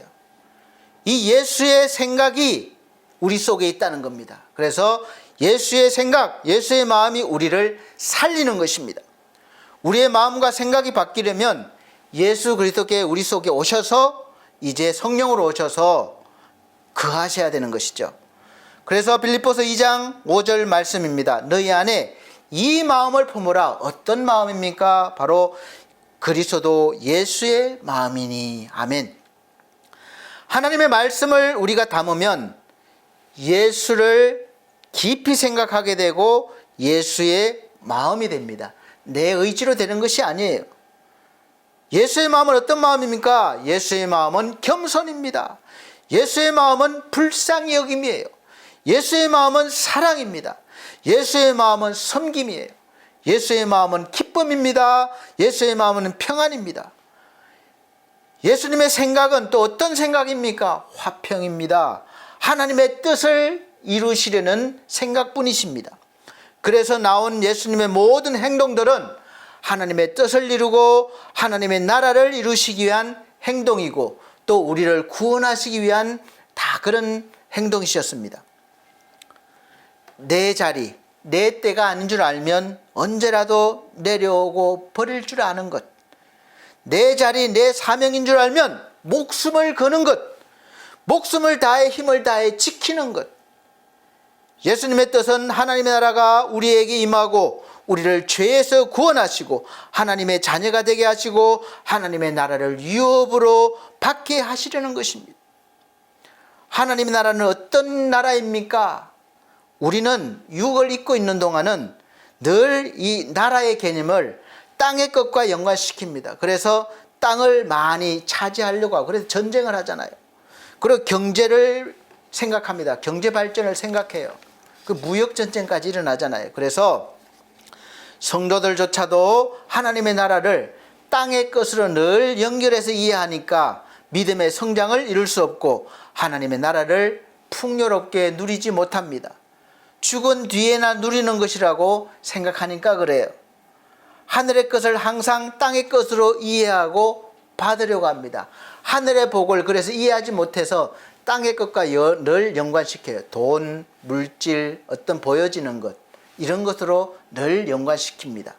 이 예수의 생각이 우리 속에 있다는 겁니다. 그래서 예수의 생각, 예수의 마음이 우리를 살리는 것입니다. 우리의 마음과 생각이 바뀌려면 예수 그리스도께 우리 속에 오셔서 이제 성령으로 오셔서 거하셔야 되는 것이죠. 그래서 빌립보서 2장 5절 말씀입니다. 너희 안에 이 마음을 품으라. 어떤 마음입니까? 바로 그리스도 예수의 마음이니. 아멘. 하나님의 말씀을 우리가 담으면 예수를 깊이 생각하게 되고 예수의 마음이 됩니다. 내 의지로 되는 것이 아니에요. 예수의 마음은 어떤 마음입니까? 예수의 마음은 겸손입니다. 예수의 마음은 불쌍히 여김이에요. 예수의 마음은 사랑입니다. 예수의 마음은 섬김이에요. 예수의 마음은 기쁨입니다. 예수의 마음은 평안입니다. 예수님의 생각은 또 어떤 생각입니까? 화평입니다. 하나님의 뜻을 이루시려는 생각뿐이십니다. 그래서 나온 예수님의 모든 행동들은 하나님의 뜻을 이루고 하나님의 나라를 이루시기 위한 행동이고 또 우리를 구원하시기 위한 다 그런 행동이셨습니다. 내 자리, 내 때가 아닌 줄 알면 언제라도 내려오고 버릴 줄 아는 것, 내 자리, 내 사명인 줄 알면 목숨을 거는 것, 목숨을 다해 힘을 다해 지키는 것. 예수님의 뜻은 하나님의 나라가 우리에게 임하고 우리를 죄에서 구원하시고 하나님의 자녀가 되게 하시고 하나님의 나라를 유업으로 받게 하시려는 것입니다. 하나님의 나라는 어떤 나라입니까? 우리는 육을 입고 있는 동안은 늘 이 나라의 개념을 땅의 것과 연관시킵니다. 그래서 땅을 많이 차지하려고 하고 그래서 전쟁을 하잖아요. 그리고 경제를 생각합니다. 경제 발전을 생각해요. 그 무역 전쟁까지 일어나잖아요. 그래서 성도들조차도 하나님의 나라를 땅의 것으로 늘 연결해서 이해하니까 믿음의 성장을 이룰 수 없고 하나님의 나라를 풍요롭게 누리지 못합니다. 죽은 뒤에나 누리는 것이라고 생각하니까 그래요. 하늘의 것을 항상 땅의 것으로 이해하고 받으려고 합니다. 하늘의 복을 그래서 이해하지 못해서 땅의 것과 늘 연관시켜요. 돈, 물질, 어떤 보여지는 것 이런 것으로 늘 연관시킵니다.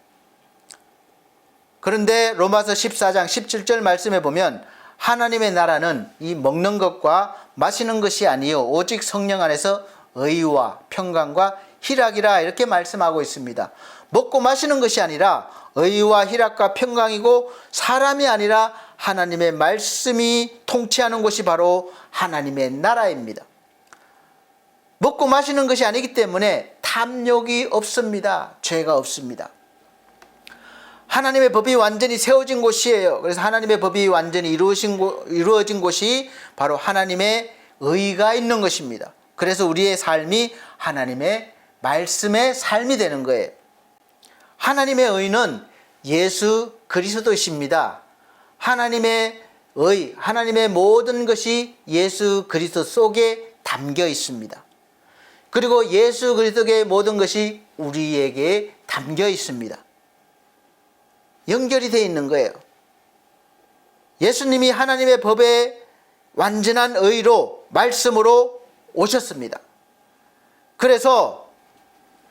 그런데 로마서 14장 17절 말씀에 보면 하나님의 나라는 이 먹는 것과 마시는 것이 아니요 오직 성령 안에서 의와 평강과 희락이라 이렇게 말씀하고 있습니다. 먹고 마시는 것이 아니라 의와 희락과 평강이고 사람이 아니라 하나님의 말씀이 통치하는 곳이 바로 하나님의 나라입니다. 먹고 마시는 것이 아니기 때문에 탐욕이 없습니다. 죄가 없습니다. 하나님의 법이 완전히 세워진 곳이에요. 그래서 하나님의 법이 완전히 이루어진 곳이 바로 하나님의 의가 있는 것입니다. 그래서 우리의 삶이 하나님의 말씀의 삶이 되는 거예요. 하나님의 의는 예수 그리스도이십니다. 하나님의 의, 하나님의 모든 것이 예수 그리스도 속에 담겨 있습니다. 그리고 예수 그리스도의 모든 것이 우리에게 담겨 있습니다. 연결이 되어 있는 거예요. 예수님이 하나님의 법에 완전한 의로 말씀으로 오셨습니다. 그래서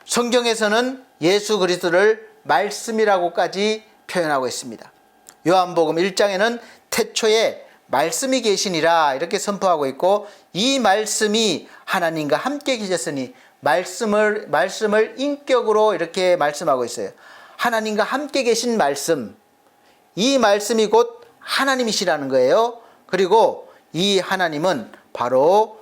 성경에서는 예수 그리스도를 말씀이라고까지 표현하고 있습니다. 요한복음 1장에는 태초에 말씀이 계시니라 이렇게 선포하고 있고, 이 말씀이 하나님과 함께 계셨으니 말씀을 인격으로 이렇게 말씀하고 있어요. 하나님과 함께 계신 말씀, 이 말씀이 곧 하나님이시라는 거예요. 그리고 이 하나님은 바로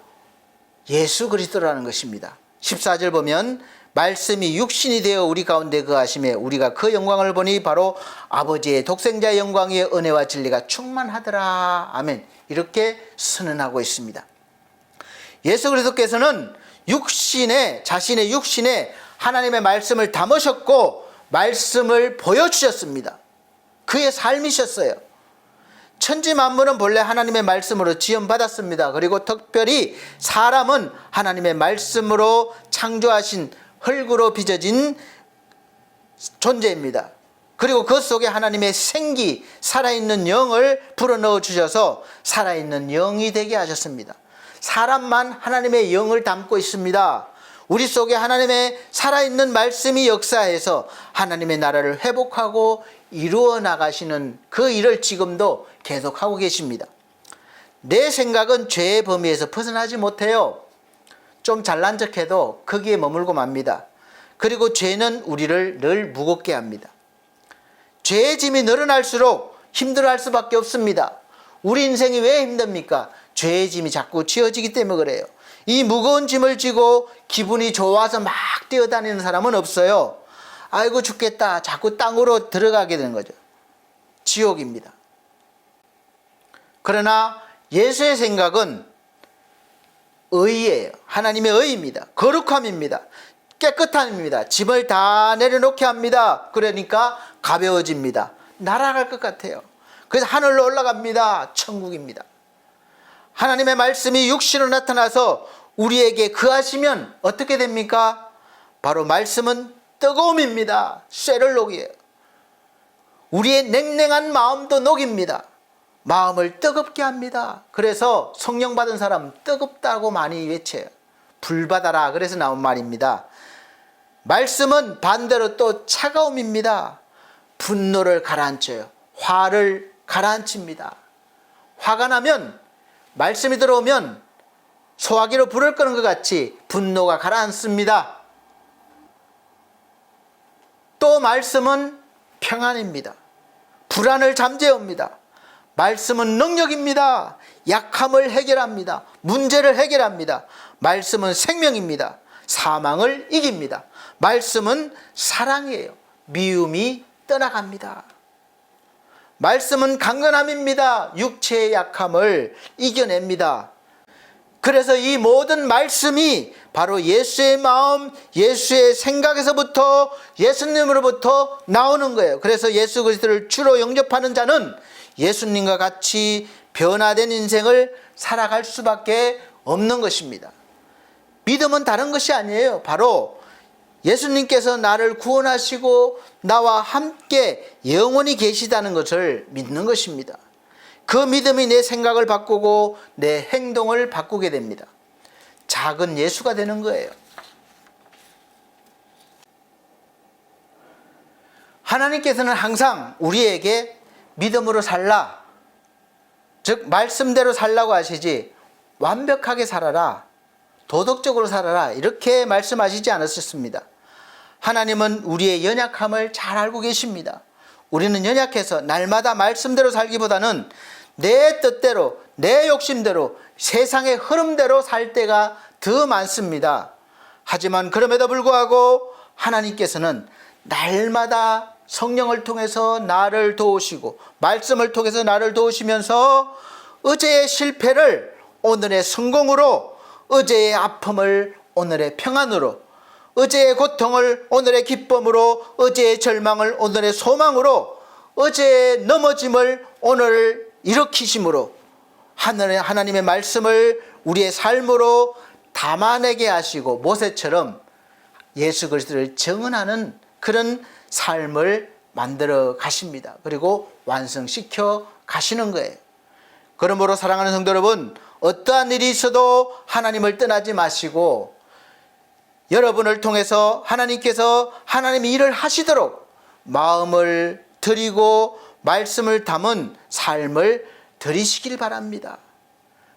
예수 그리스도라는 것입니다. 14절 보면 말씀이 육신이 되어 우리 가운데 거하심에 우리가 그 영광을 보니 바로 아버지의 독생자의 영광의 은혜와 진리가 충만하더라. 아멘. 이렇게 선언하고 있습니다. 예수 그리스도께서는 자신의 육신에 하나님의 말씀을 담으셨고 말씀을 보여주셨습니다. 그의 삶이셨어요. 천지 만물은 본래 하나님의 말씀으로 지음받았습니다. 그리고 특별히 사람은 하나님의 말씀으로 창조하신 흙으로 빚어진 존재입니다. 그리고 그 속에 하나님의 생기, 살아있는 영을 불어넣어 주셔서 살아있는 영이 되게 하셨습니다. 사람만 하나님의 영을 담고 있습니다. 우리 속에 하나님의 살아있는 말씀이 역사해서 하나님의 나라를 회복하고 이루어 나가시는 그 일을 지금도 계속하고 계십니다. 내 생각은 죄의 범위에서 벗어나지 못해요. 좀 잘난 척해도 거기에 머물고 맙니다. 그리고 죄는 우리를 늘 무겁게 합니다. 죄의 짐이 늘어날수록 힘들어할 수밖에 없습니다. 우리 인생이 왜 힘듭니까? 죄의 짐이 자꾸 지어지기 때문에 그래요. 이 무거운 짐을 지고 기분이 좋아서 막 뛰어다니는 사람은 없어요. 아이고 죽겠다. 자꾸 땅으로 들어가게 되는 거죠. 지옥입니다. 그러나 예수의 생각은 의예요. 하나님의 의입니다. 거룩함입니다. 깨끗함입니다. 짐을 다 내려놓게 합니다. 그러니까 가벼워집니다. 날아갈 것 같아요. 그래서 하늘로 올라갑니다. 천국입니다. 하나님의 말씀이 육신으로 나타나서 우리에게 거하시면 어떻게 됩니까? 바로 말씀은 뜨거움입니다. 쇠를 녹여요. 우리의 냉랭한 마음도 녹입니다. 마음을 뜨겁게 합니다. 그래서 성령 받은 사람 뜨겁다고 많이 외쳐요. 불 받아라. 그래서 나온 말입니다. 말씀은 반대로 또 차가움입니다. 분노를 가라앉혀요. 화를 가라앉힙니다. 화가 나면 말씀이 들어오면 소화기로 불을 끄는 것 같이 분노가 가라앉습니다. 또 말씀은 평안입니다. 불안을 잠재웁니다. 말씀은 능력입니다. 약함을 해결합니다. 문제를 해결합니다. 말씀은 생명입니다. 사망을 이깁니다. 말씀은 사랑이에요. 미움이 떠나갑니다. 말씀은 강건함입니다. 육체의 약함을 이겨냅니다. 그래서 이 모든 말씀이 바로 예수의 마음, 예수의 생각에서부터 예수님으로부터 나오는 거예요. 그래서 예수 그리스도를 주로 영접하는 자는 예수님과 같이 변화된 인생을 살아갈 수밖에 없는 것입니다. 믿음은 다른 것이 아니에요. 바로 예수님께서 나를 구원하시고 나와 함께 영원히 계시다는 것을 믿는 것입니다. 그 믿음이 내 생각을 바꾸고 내 행동을 바꾸게 됩니다. 작은 예수가 되는 거예요. 하나님께서는 항상 우리에게 믿음으로 살라, 즉 말씀대로 살라고 하시지 완벽하게 살아라, 도덕적으로 살아라 이렇게 말씀하시지 않으셨습니다. 하나님은 우리의 연약함을 잘 알고 계십니다. 우리는 연약해서 날마다 말씀대로 살기보다는 내 뜻대로, 내 욕심대로, 세상의 흐름대로 살 때가 더 많습니다. 하지만 그럼에도 불구하고 하나님께서는 날마다 성령을 통해서 나를 도우시고 말씀을 통해서 나를 도우시면서 어제의 실패를 오늘의 성공으로, 어제의 아픔을 오늘의 평안으로, 어제의 고통을 오늘의 기쁨으로, 어제의 절망을 오늘의 소망으로, 어제의 넘어짐을 오늘 일으키심으로 하나님의 말씀을 우리의 삶으로 담아내게 하시고 모세처럼 예수 그리스도를 증언하는 그런 삶을 만들어 가십니다. 그리고 완성시켜 가시는 거예요. 그러므로 사랑하는 성도 여러분, 어떠한 일이 있어도 하나님을 떠나지 마시고 여러분을 통해서 하나님께서 하나님의 일을 하시도록 마음을 드리고 말씀을 담은 삶을 드리시길 바랍니다.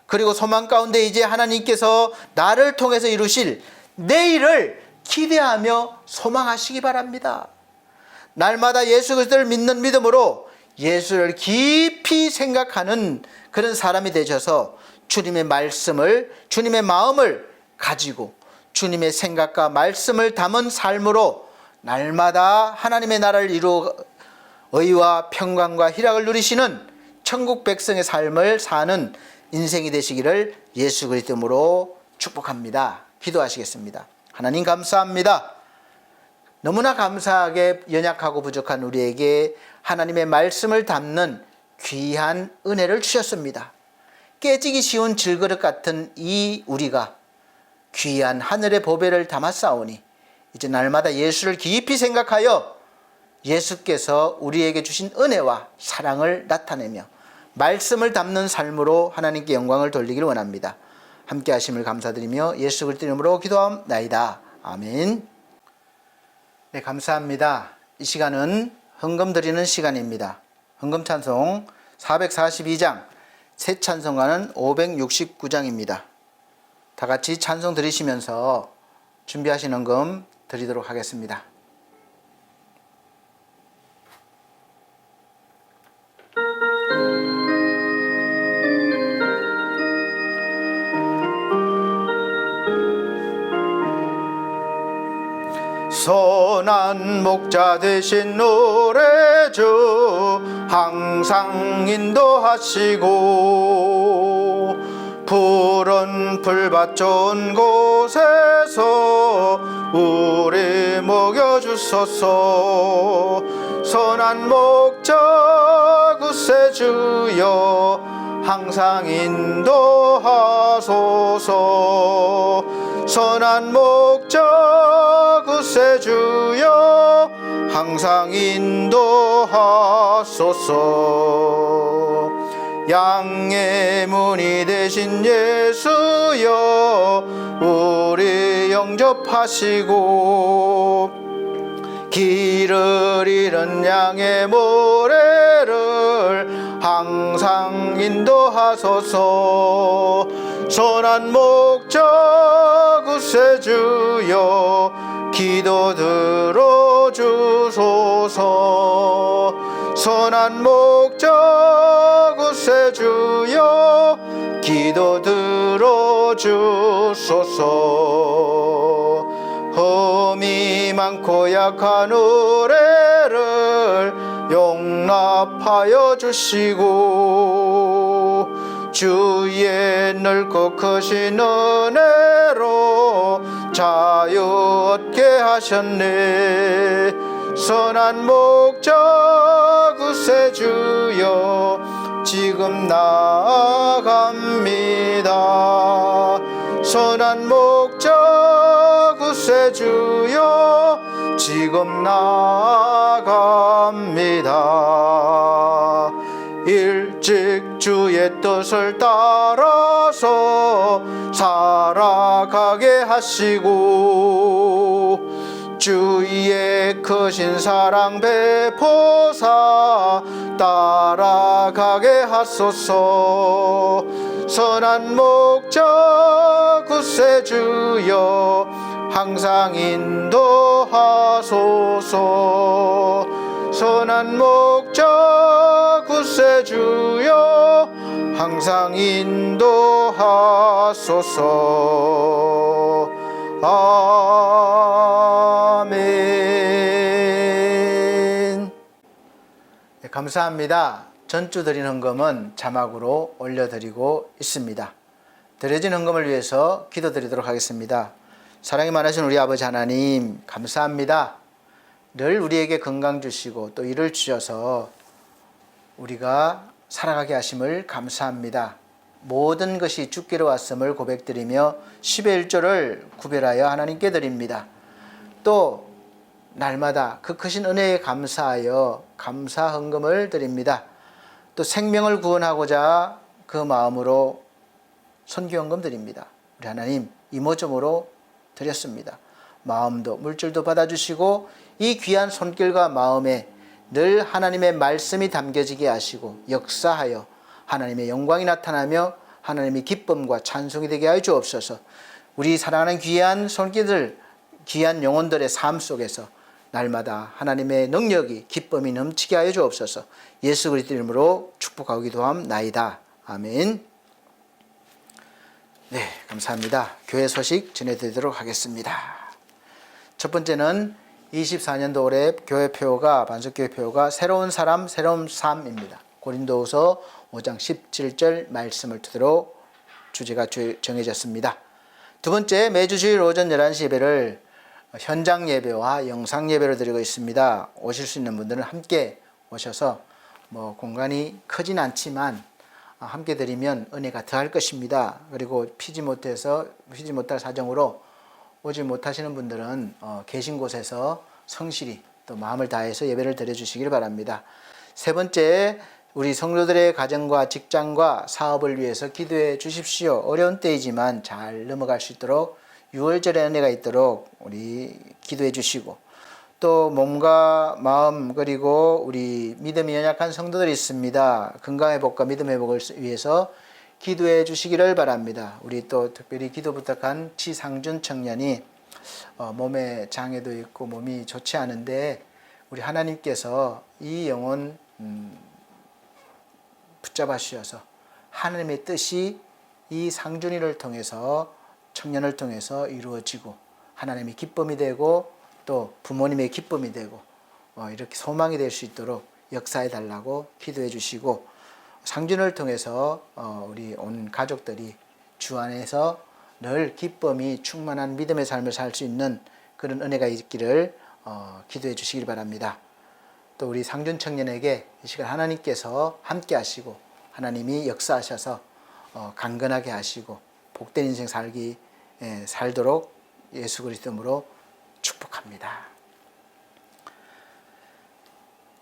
그리고 소망 가운데 이제 하나님께서 나를 통해서 이루실 내일을 기대하며 소망하시기 바랍니다. 날마다 예수 그리스도를 믿는 믿음으로 예수를 깊이 생각하는 그런 사람이 되셔서 주님의 말씀을, 주님의 마음을 가지고 주님의 생각과 말씀을 담은 삶으로 날마다 하나님의 나라를 이루어 의와 평강과 희락을 누리시는 천국 백성의 삶을 사는 인생이 되시기를 예수 그리스도 이름으로 축복합니다. 기도하시겠습니다. 하나님 감사합니다. 너무나 감사하게 연약하고 부족한 우리에게 하나님의 말씀을 담는 귀한 은혜를 주셨습니다. 깨지기 쉬운 질그릇 같은 이 우리가 귀한 하늘의 보배를 담았사오니 이제 날마다 예수를 깊이 생각하여 예수께서 우리에게 주신 은혜와 사랑을 나타내며 말씀을 담는 삶으로 하나님께 영광을 돌리기를 원합니다. 함께 하심을 감사드리며 예수 그리스도 이름으로 기도하옵나이다. 아멘. 네, 감사합니다. 이 시간은 헌금 드리는 시간입니다. 헌금 찬송 442장, 새 찬송가는 569장입니다. 다 같이 찬송 드리시면서 준비하신 헌금 드리도록 하겠습니다. 선한 목자 되신 노래주 항상 인도하시고 푸른 풀밭 좋은 곳에서 우리 먹여주소서. 선한 목자 구세주여 항상 인도하소서. 선한 목자 구세주여 항상 인도하소서. 양의 문이 되신 예수여 우리 영접하시고 길을 잃은 양의 모래를 항상 인도하소서. 선한 목자 구세주여 기도 들어주소서. 선한 목자 구세주여 기도 들어주소서. 흠이 많고 약한 우리를 용납하여 주시고 주의 넓고 크신 은혜로 자유 얻게 하셨네. 선한 목자 구세주여 지금 나아갑니다. 선한 목자 구세주여 지금 나아갑니다. 일찍 주의 뜻을 따라서 살아가게 하시고 주의 크신 사랑 베푸사 따라가게 하소서. 선한 목자 구세주여 항상 인도하소서. 선한 목자 구세주여 항상 인도하소서. 아멘. 네, 감사합니다. 전주 드린 헌금은 자막으로 올려드리고 있습니다. 드려진 헌금을 위해서 기도드리도록 하겠습니다. 사랑이 많으신 우리 아버지 하나님 감사합니다. 늘 우리에게 건강 주시고 또 일을 주셔서 우리가 살아가게 하심을 감사합니다. 모든 것이 주께로 왔음을 고백드리며 10의 1조를 구별하여 하나님께 드립니다. 또 날마다 그 크신 은혜에 감사하여 감사 헌금을 드립니다. 또 생명을 구원하고자 그 마음으로 선교 헌금 드립니다. 우리 하나님 이모저모로 드렸습니다. 마음도 물질도 받아주시고 이 귀한 손길과 마음에 늘 하나님의 말씀이 담겨지게 하시고 역사하여 하나님의 영광이 나타나며 하나님의 기쁨과 찬송이 되게 하여 주옵소서. 우리 사랑하는 귀한 손길들, 귀한 영혼들의 삶 속에서 날마다 하나님의 능력이 기쁨이 넘치게 하여 주옵소서. 예수 그리스도 이름으로 축복하고 기도함나이다. 아멘. 네, 감사합니다. 교회 소식 전해드리도록 하겠습니다. 첫 번째는 24년도 올해 교회 표어가 반석교회 표어가 새로운 사람 새로운 삶입니다. 고린도후서 5장 17절 말씀을 토대로 주제가 정해졌습니다. 두 번째, 매주 주일 오전 11시 예배를 현장 예배와 영상 예배를 드리고 있습니다. 오실 수 있는 분들은 함께 오셔서 공간이 크진 않지만 함께 드리면 은혜가 더할 것입니다. 그리고 피지 못할 사정으로 오지 못하시는 분들은 계신 곳에서 성실히 또 마음을 다해서 예배를 드려주시길 바랍니다. 세 번째, 우리 성도들의 가정과 직장과 사업을 위해서 기도해 주십시오. 어려운 때이지만 잘 넘어갈 수 있도록 6월절의 은혜가 있도록 우리 기도해 주시고, 또 몸과 마음 그리고 우리 믿음이 연약한 성도들이 있습니다. 건강회복과 믿음회복을 위해서 기도해 주시기를 바랍니다. 우리 또 특별히 기도 부탁한 지상준 청년이 몸에 장애도 있고 몸이 좋지 않은데 우리 하나님께서 이 영혼 붙잡아 주셔서 하나님의 뜻이 이 상준이를 통해서 청년을 통해서 이루어지고 하나님의 기쁨이 되고 또 부모님의 기쁨이 되고 이렇게 소망이 될 수 있도록 역사해 달라고 기도해 주시고, 상준을 통해서 우리 온 가족들이 주 안에서 늘 기쁨이 충만한 믿음의 삶을 살 수 있는 그런 은혜가 있기를 기도해 주시길 바랍니다. 또 우리 상준 청년에게 이 시간 하나님께서 함께 하시고 하나님이 역사하셔서 강건하게 하시고 복된 인생 살도록 예수 그리스도 이름으로 축복합니다.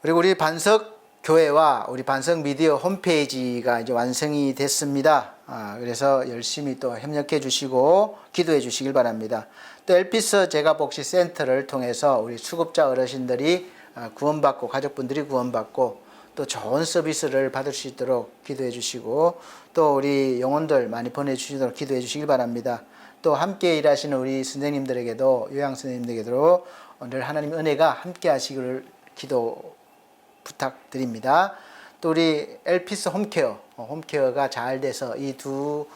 그리고 우리 반석 교회와 우리 반석 미디어 홈페이지가 이제 완성이 됐습니다. 그래서 열심히 또 협력해 주시고 기도해 주시길 바랍니다. 또 엘피스 제가복지 센터를 통해서 우리 수급자 어르신들이 구원받고 가족분들이 구원받고 또 좋은 서비스를 받을 수 있도록 기도해 주시고, 또 우리 영혼들 많이 보내주시도록 기도해 주시길 바랍니다. 또 함께 일하시는 우리 선생님들에게도, 요양 선생님들에게도 늘 하나님의 은혜가 함께 하시기를 기도 부탁드립니다. 또 우리 엘피스 홈케어가 잘 돼서 이 두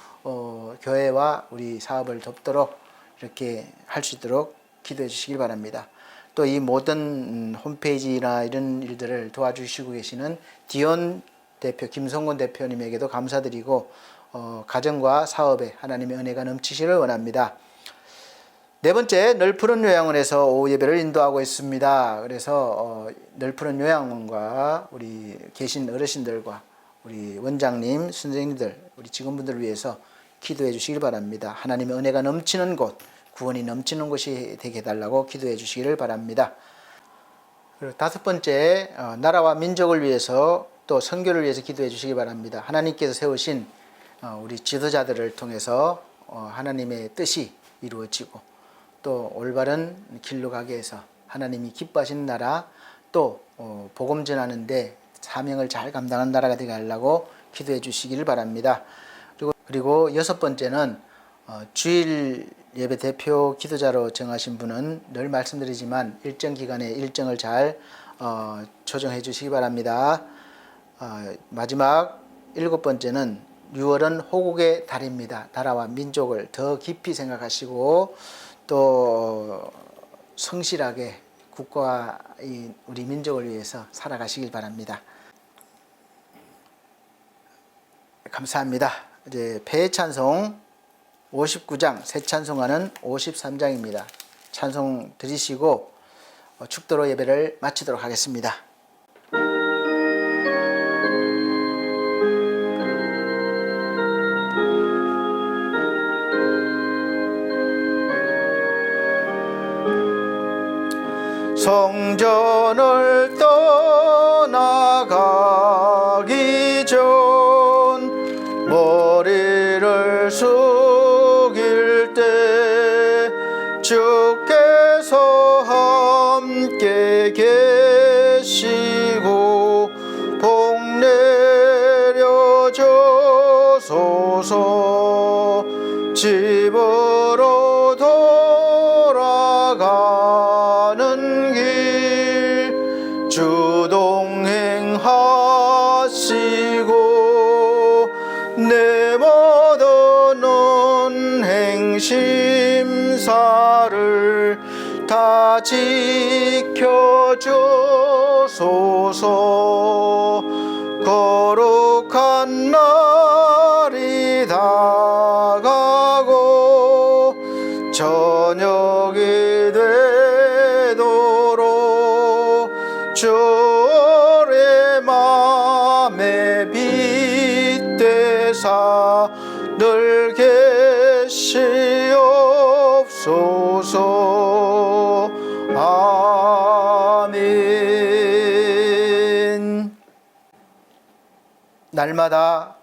교회와 우리 사업을 돕도록 이렇게 할 수 있도록 기도해 주시길 바랍니다. 또 이 모든 홈페이지나 이런 일들을 도와주시고 계시는 디온 대표, 김성곤 대표님에게도 감사드리고 가정과 사업에 하나님의 은혜가 넘치시를 원합니다. 네 번째, 널푸른 요양원에서 오후 예배를 인도하고 있습니다. 그래서 널푸른 요양원과 우리 계신 어르신들과 우리 원장님, 선생님들, 우리 직원분들을 위해서 기도해 주시길 바랍니다. 하나님의 은혜가 넘치는 곳, 구원이 넘치는 곳이 되게 해달라고 기도해 주시기를 바랍니다. 그리고 다섯 번째, 나라와 민족을 위해서 또 선교를 위해서 기도해 주시기 바랍니다. 하나님께서 세우신 우리 지도자들을 통해서 하나님의 뜻이 이루어지고 또 올바른 길로 가게 해서 하나님이 기뻐하시는 나라, 또 복음 전하는데 사명을 잘 감당하는 나라가 되게 하려고 기도해 주시기를 바랍니다. 그리고 여섯 번째는 주일 예배 대표 기도자로 정하신 분은 늘 말씀드리지만 일정 기간에 일정을 잘 조정해 주시기 바랍니다. 마지막 일곱 번째는 6월은 호국의 달입니다. 나라와 민족을 더 깊이 생각하시고 또 성실하게 국가와 우리 민족을 위해서 살아가시길 바랍니다. 감사합니다. 이제 폐찬송 59장, 새 찬송가는 53장입니다. 찬송 드리시고 축도로 예배를 마치도록 하겠습니다. 성전을 떠나가기 전 머리를 숙일 때 주께서 함께 계시고 복 내려줘소서. 집으로 돌아가는 길 주 동행하시고 내 모든 행심사를 다 지켜주소서. 거룩한 날이 다가고 저녁이 되도록 주의 맘에 빗대사 늘 계시옵소서. 아멘. 날마다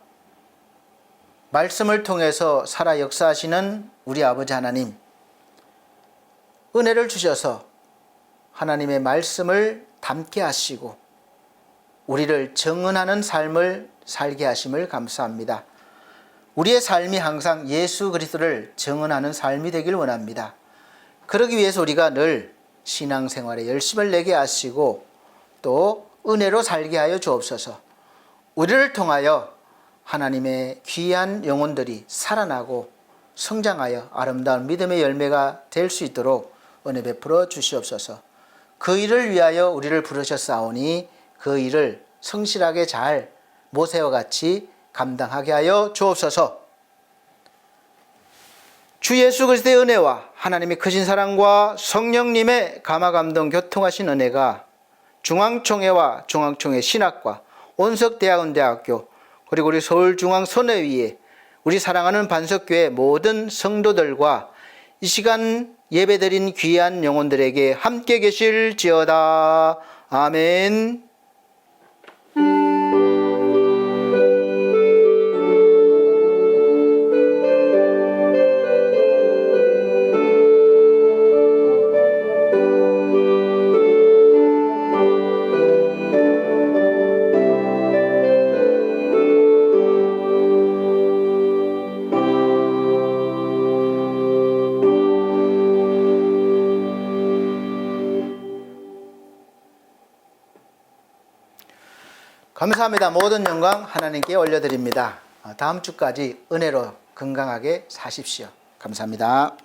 말씀을 통해서 살아 역사하시는 우리 아버지 하나님, 은혜를 주셔서 하나님의 말씀을 담게 하시고 우리를 정언하는 삶을 살게 하심을 감사합니다. 우리의 삶이 항상 예수 그리스도를 정언하는 삶이 되길 원합니다. 그러기 위해서 우리가 늘 신앙생활에 열심을 내게 하시고 또 은혜로 살게 하여 주옵소서. 우리를 통하여 하나님의 귀한 영혼들이 살아나고 성장하여 아름다운 믿음의 열매가 될 수 있도록 은혜 베풀어 주시옵소서. 그 일을 위하여 우리를 부르셨사오니 그 일을 성실하게 잘 모세와 같이 감당하게 하여 주옵소서. 주 예수 그리스도의 은혜와 하나님의 크신 사랑과 성령님의 감화감동 교통하신 은혜가 중앙총회와 중앙총회 신학과 온석대학원대학교 그리고 우리 서울중앙선회위에 우리 사랑하는 반석교회 모든 성도들과 이 시간 예배드린 귀한 영혼들에게 함께 계실지어다. 아멘. 감사합니다. 모든 영광 하나님께 올려드립니다. 다음 주까지 은혜로 건강하게 사십시오. 감사합니다.